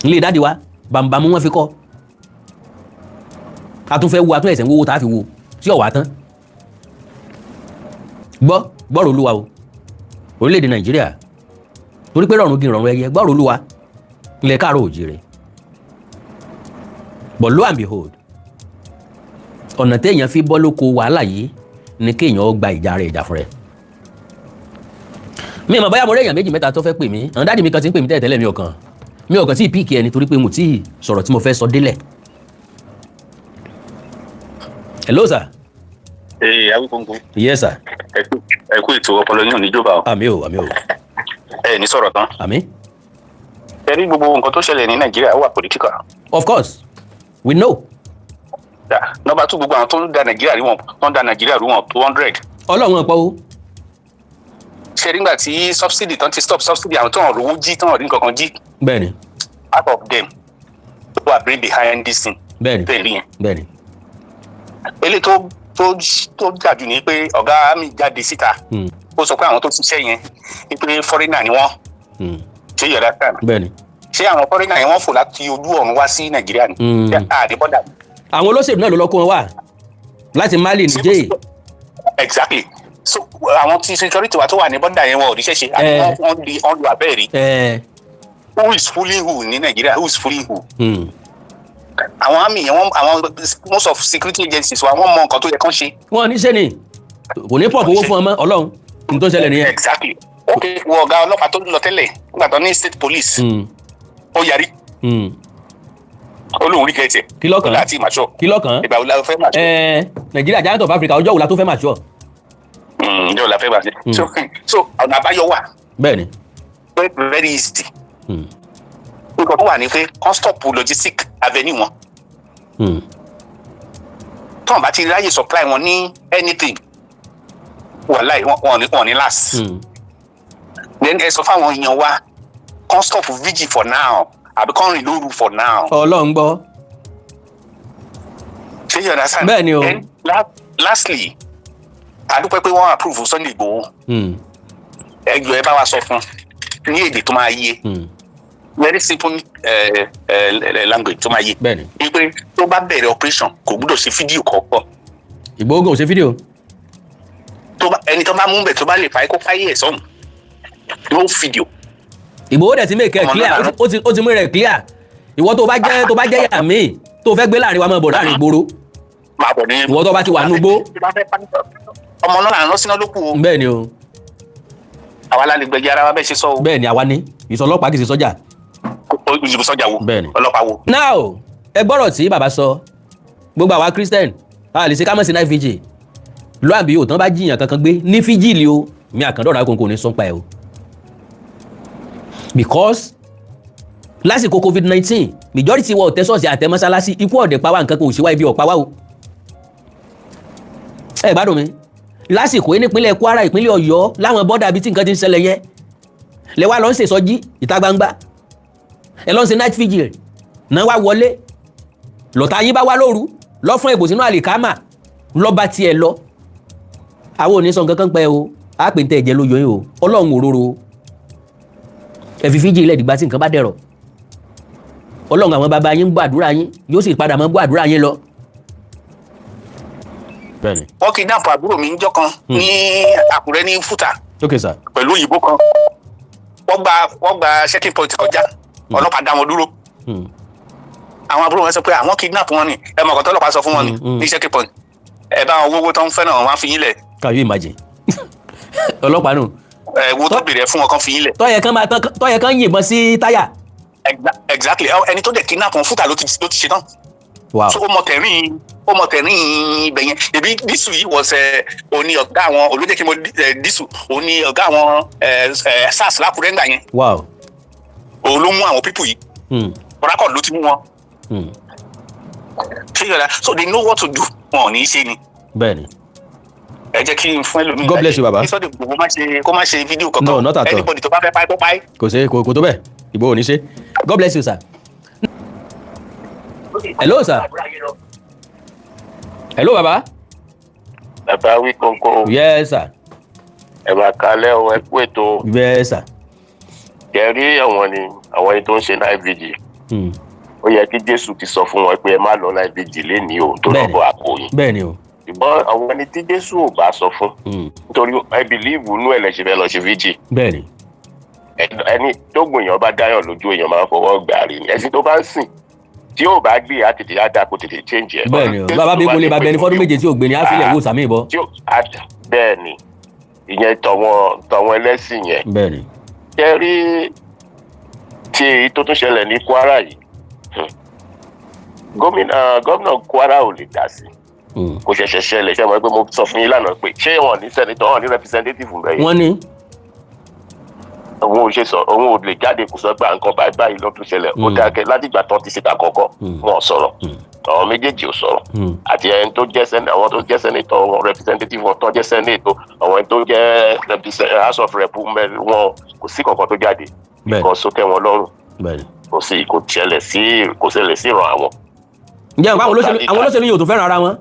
ilé dáàdi wa bàmùbàmù wọn fi kọ́ a tún fẹ́ wo a tún ẹ̀sẹ̀ ń wówó tá a fi wo tí ọ̀wá tán. gbọ́rọ̀ Olúwa o orílẹ̀-èdè Nàìjíríà torí pé rọrùn gírọ̀rùn ẹyẹ gbọ́rọ̀ Olúwa ilẹ̀ káàrọ̀ òjìrè. but lo and behold ọ̀nà téèyàn fi bọ́ lóko wàhálà yìí ni kéèyàn gba ìjà rẹ̀ ìjà fún rẹ̀. mi mọ̀ bóyá mo rí èèyàn méjì mẹ́ta tó fẹ́ pè mí àwọn dáàdì mi kan ti ń pè mí tẹ́lẹ̀ mi ò kàn tí ì píìkì ẹni torí pé mo tí ì sọ̀rọ̀ tí mo fẹ́ sọ délẹ̀. Hello sir. Awíkóńkó. Yes sir. Ẹ kú ètò ọpọlọ yín ò ní jọba o. Àmín o. Ẹ ní sọ̀rọ̀ tán. Àmín. Ẹ rí gbogbo nǹkan tó ṣẹlẹ̀ ní Nàìjíríà wà political. Of course, we know. Nọ́mbà 2 gbogbo àwọn tó ń da Nàìjíríà rú wọn 200. Ọlọ́run ọ̀pọ̀ o. Ṣé nígbà tí subsidy tán ti stop subsidy àwọn tó ń rówó jí tán rí nǹkan kan jí. Bẹ́ẹ̀ni. Half of them who are bring behind this thing. Bẹ́ẹ̀ni. Ele tó jàjù ní pé ọ̀gá mi jáde síta. Ó sọ pé àwọn tó ṣiṣẹ́ yẹn ní pé foreigner ni wọ́n. Ṣé yọ̀dá tán? Bẹ́ẹ̀ni. Ṣé àwọn foreigner yẹn wọ́n fò láti ojú ọ̀run wá sí Nàìjíríà ni? Ṣé àdébọ́dà? Àwọn olóṣèlú náà ló lọ kó wọn wá láti Mali Niger. Exactly. So àwọn tí security wa tó wà ní bọ́dà yẹn wọn ò ríṣẹ́ ṣe àti wọ́n lu abẹ́rẹ́. Who is fooling who ní Nàìjíríà? Who is fooling who? Àwọn àmì yẹn àwọn most of security agencies wa wọ́n mọ nǹkan tó yẹ kán ṣe. Wọ́n ní ṣe ni kò ní pọ̀ owó fún ọmọ Ọlọ́run ní tó ṣẹlẹ̀ nìyẹn. Exactly. Ok wọ ọ̀gá ọlọ́pàá tó lọ tẹ́lẹ̀ nígbà tó ní state police. Ó yarí. Olóhùn rí kẹ́tẹ̀. Kí lọ́kàn? Láti mature. Kí lọ́kàn? Ìgbà wo la fẹ́ mature? Nàìjíríà Giant of Africa ọjọ́ wo la tó fẹ́ mature? ìjọba la fẹ́ bá ṣe. So ọ̀nà àbáyọ wà. bẹ́ẹ̀ni. very easy. nǹkan tó wà ní pé kán stop logistic avenue wọn. tó wọn bá ti ráyè supply wọn ní anything wàláì wọn ní last. then ẹ sọ fáwọn èèyàn wa kán stop vigil for now àbí kán rìn lóru for now. Ọlọ́run gbọ́. ṣé you understand? bẹ́ẹ̀ni o. then lastly àdúpẹ́ pé wọ́n approve Sunday Igboho. ẹjọ́ ẹ bá wa sọ fún ní èdè tó máa yé. very simple language tó máa yé. bẹ́ẹ̀ni. wípé tó bá bẹ̀rẹ̀ operation kò gbúdọ̀ ṣe fídíò kọ̀ọ̀kan. Ìgbòho kò ṣe fídíò. ẹni tó bá mú bẹ̀ tó bá lè fa kó fáyé ẹ̀ sọ́hùn no fídíò. Ìgbòho dẹ̀ ti make it clear ó ti mú rẹ̀ clear ìwọ tó bá jẹ́ yà mí tó fẹ́ gbé láàrin wa máa bọ̀ láàrin ìgboro ìwọ tó bá ti wà nùgbó. ọmọ náà là ń lọ sínú lókù o. bẹ́ẹ̀ ni o. àwa la lè gbẹ̀jẹ̀ ara wa bẹ́ẹ̀ ṣe sọ o. bẹ́ẹ̀ ni àwa ní ìsọlọ́pàá kì í ṣe sọ́jà. ìṣègùn sọ́jà wo. bẹ́ẹ̀ ni ọlọ́pàá wo. now ẹ gbọ́rọ̀ tí bàbá sọ gbogbo àwa Christian a lè ṣe ká mọ̀ sí night vigil lọ́ àbí òtán bá jiyàn kankan gbé ní fíjìlì o mi àkàndọ̀rọ̀ àkókò ní sọ́npa ẹ̀ o because lásìkò COVID-19 majority wọ ọ̀tẹ́ ṣọ́ọ̀ṣì àtẹ mọ́sálásí ikú ọ̀dẹ̀ pa wá nǹkan kan ò ṣe wá ibi ọ̀pá wá o ẹ gbádùn mi lásìkò yìí nípínlẹ̀ Kwara ìpínlẹ̀ Ọ̀yọ́ láwọn bọ́dà bíi tí nǹkan ti ń ṣẹlẹ̀ yẹn lẹ́wà lọ́n ṣe sọ́jí ìta gbangba ẹ lọ́n ṣe night vigil náà wá wọlé lọ́tà yín bá wá lóru lọ́ fún èbò sínú àlìkámà lọ́ba tiẹ̀ lọ àwọn ò ní sọ nǹkan kan pẹ́ o á pè ń tẹ̀ ẹ̀jẹ̀ lóyún o Ọlọ́run òróró ẹ fi fíjì ilẹ̀ dìgbà tí nǹkan bá dẹ̀rọ̀ Ọlọ́run àwọn bàbá yín ń gbọ́ àdúrà yín yóò sì padà mọ́ gbọ́ àdúrà yín lọ. bẹ́ẹ̀ni. wọ́n kidnap àbúrò mi níjọ́ kan ní Àkúrẹ́ ní Fúta. ok sir. pẹ̀lú òyìnbó kan wọ́n gba checking point kọjá ọlọ́pàá dá wọn dúró. àwọn àbúrò wọn sọ pé àwọn kidnap wọn ni ẹ mọ̀ kọ́ tọ́lọ́pàá sọ fún wọn ni ní checking point ẹ bá wọn owó tó ń fẹ́ náà wọ́n á fi yín lẹ̀. can you imagine ọlọ́pàá nù. wo tó bèrè fún wọn kan fi yín lẹ̀. tọ́yẹ kan yìnbọn sí táyà. exactly ẹni tó dẹ̀ kidnap wọn Fúta ló ti ṣe tán. wow. so ó mọ tẹ̀rín ibẹ̀ yẹn ebi dísù yìí wọ́n òní ọ̀gá àwọn olójẹ́ kí mo dísù òní ọ̀gá àwọn SARS lákùrẹ́ ńgbà yẹn. wow. òun ló mú àwọn pípù yìí. ọ̀rákọ̀ ló ti mú wọn. ṣé yọ̀dá so they know what to do wọn ò ní í ṣe ni. bẹ́ẹ̀ni. ẹ jẹ́ kí n fún ẹlòmíì. God bless you baba. ìsọdẹ gbogbo kó má ṣe fídíò kankan. no not at all. anybody tó bá fẹ́ pa ẹ́ tó pa ẹ́. kò tó bẹ́ẹ̀ Ìgbòho ní ṣe. God bless you sir. hello sir. hello baba. bàbá wí kónkó. yes sir. ẹ máa kalẹ̀ o ẹ kú ètò. yes sir. kẹrí àwọn ẹni tó ń ṣe night vigil. ó yẹ kí Jésù ti sọ fún wọn pé ẹ má lọ night vigil lénìí o tó lọ bọ àpò yín. bẹ́ẹ̀ni o. ṣùgbọ́n àwọn ẹni tí Jésù ò bá sọ fún. nítorí I believe inú ẹ̀ lẹ́sẹ̀ fẹ́ lọ ṣe vigil. bẹ́ẹ̀ni. ẹni tó gbìyànjú bá dáyàn lójú èèyàn máa ń fọwọ́ gbà rí ni ẹ̀sìn tó bá ń sìn tí yóò bá gbé àtètè á dáa kó tètè change ẹ̀. bẹ́ẹ̀ni o bàbá bí kò lè bá bẹni fọdún méje tí ò gbé ni á filẹ̀ wò sàmì ìbọ. bẹ́ẹ̀ni ìyẹn tọ̀wọ́n ẹlẹ́sìn yẹn. bẹ́ẹ̀ni. kẹrí tí èyí tó tún ṣẹlẹ̀ ní Kwara yìí gómìnà Kwara ò lè dá sí kò ṣẹ̀ṣẹ̀ ṣẹlẹ̀ ṣe mọ̀ pé mo sọ fún yín lánàá pé ṣé wọn ní sẹ́nitọ̀ wọn ní representative bẹ́ẹ̀ yẹn. wọ́n ní. òun ò ṣe sọ òun ò lè jáde kó sọ pé nǹkan báyìí ló tún ṣẹlẹ̀ ó dákẹ́ látìgbà tán ti ṣètà kọ́kọ́ wọn sọ̀rọ̀ àwọn méjèèjì ò sọ̀rọ̀ àti ẹni tó jẹ́ àwọn tó jẹ́ sẹ́nitọ̀ wọn representative wọn tó jẹ́ sẹ́nitọ̀ àwọn ẹni tó jẹ́ house of rep wọn kò sí kankan tó jáde nǹkan sókè wọn lọ́rùn kò ṣẹlẹ̀ sí ìran àwọn. ǹjẹ́ àwọn olóṣèlú yóò tún fẹ́ràn ara wọn.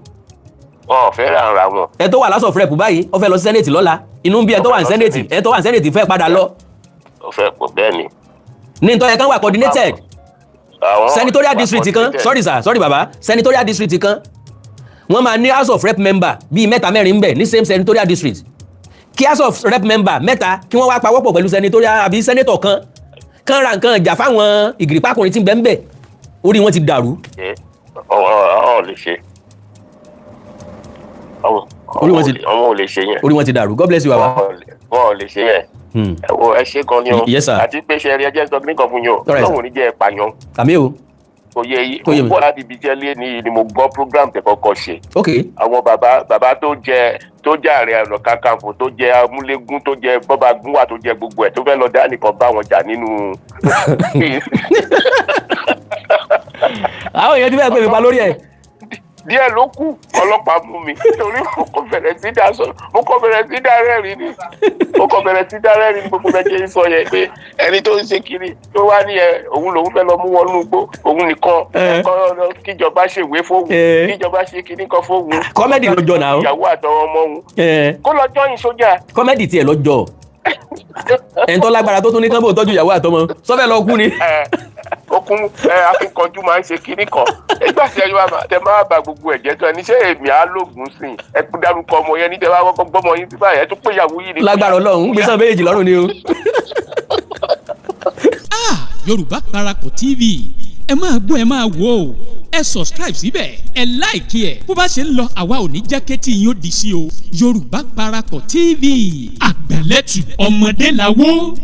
wọn ò fẹ́ràn ara wọn. ẹ tó wà house of rep báyìí ó fẹ́ lọ sí sẹ́nẹ̀tì lọ́la inú bí ẹ tó wà ní sẹ́nẹ̀tì fẹ́ padà lọ. ó fẹ́ pọ̀ bẹ́ẹ̀ ni. ní ìtọ́yẹ kan wà coordinated senatorial district kan sorry baba senatorial district kan wọ́n máa ní house of rep member bíi mẹ́ta mẹ́rin ń bẹ ní same senatorial district kí house of rep member mẹ́ta kí wọ́n wá pawọ́pọ̀ pẹ̀lú senatorial àbí senator kan ra nǹkan ìjà fáwọn ìgìrìpákùnrin tí ń bẹ ń bẹ orí wọn ti dàrú. ọ̀ lè ṣe àwọn ò lè ṣe yẹn. orí wọn ti dàrú God bless you baba. wọn ò lè ṣe yẹn. ẹ ṣe gan ni o yes sir. àti pé ṣe rí ẹjẹ sọ nǹkan fún yín o Ọlọ́run ò ní jẹ́ ẹ pààyàn. àmì o. oyè yìí mo bọ́ láti ibi jẹ́ lé ní ni mo gbọ́ program tẹ kọ́kọ́ ṣe. ok. àwọn bàbá tó jẹ́ Ààrẹ Ọ̀nà Kakanfò tó jẹ́ amúlégún tó jẹ́ bọ́ba gúnwà tó jẹ́ gbogbo ẹ̀ tó fẹ́ lọ dá nìkan bá wọn jà nínú. àwọn èèyàn ti fẹ́ pè mí pa lórí ẹ̀. díẹ̀ ló kù ọlọ́pàá mú mi torí mo kọ́ bẹ̀rẹ̀ sí dá rẹ́rìn ni gbogbo bẹ́ẹ̀ sọ yẹn pé ẹni tó ń ṣe kiri tó wá ní òun lòun fẹ́ lọ mú wọn nùgbó òun nìkan kíjọba ṣèwé fóun kíjọba ṣe kíní kan fóun. kọ́mẹ́dì lọ́jọ́ náà. ìyàwó àtọwọn ọmọ òun kó lọ jọyìn sójà. kọ́mẹ́dì tiẹ̀ lọ́jọ́ ẹ̀ńtọ́ lágbára tó tún ní kán bò tọ́jú ìyàwó àtọmọ sọ́fẹ́ lọ kú ni. okun akíkanjú máa ń ṣe kinní kan nígbà tí ẹ máa bá gbogbo ẹ̀jẹ̀ tó ẹni ṣé èmi á lóògùn sí i ẹ kú dárúkọ ọmọ yẹn ní tẹ bá kọ́kọ́ gbọ́mọ yín síbà yẹn tó pé ìyàwó yìí ni. lágbára Ọlọ́run gbèsè méjèèjì lọ́rùn ni o. Yorùbá Parapọ̀ TV ẹ máa gbọ́ ẹ máa wò ó ẹ subscribe síbẹ̀ ẹ like ẹ bó bá ṣe ń lọ àwa ò ní jẹ́ kétí yín ó di sí o Yorùbá Parapọ̀ TV àgbàlẹ́tù ọmọdé làwọ̀.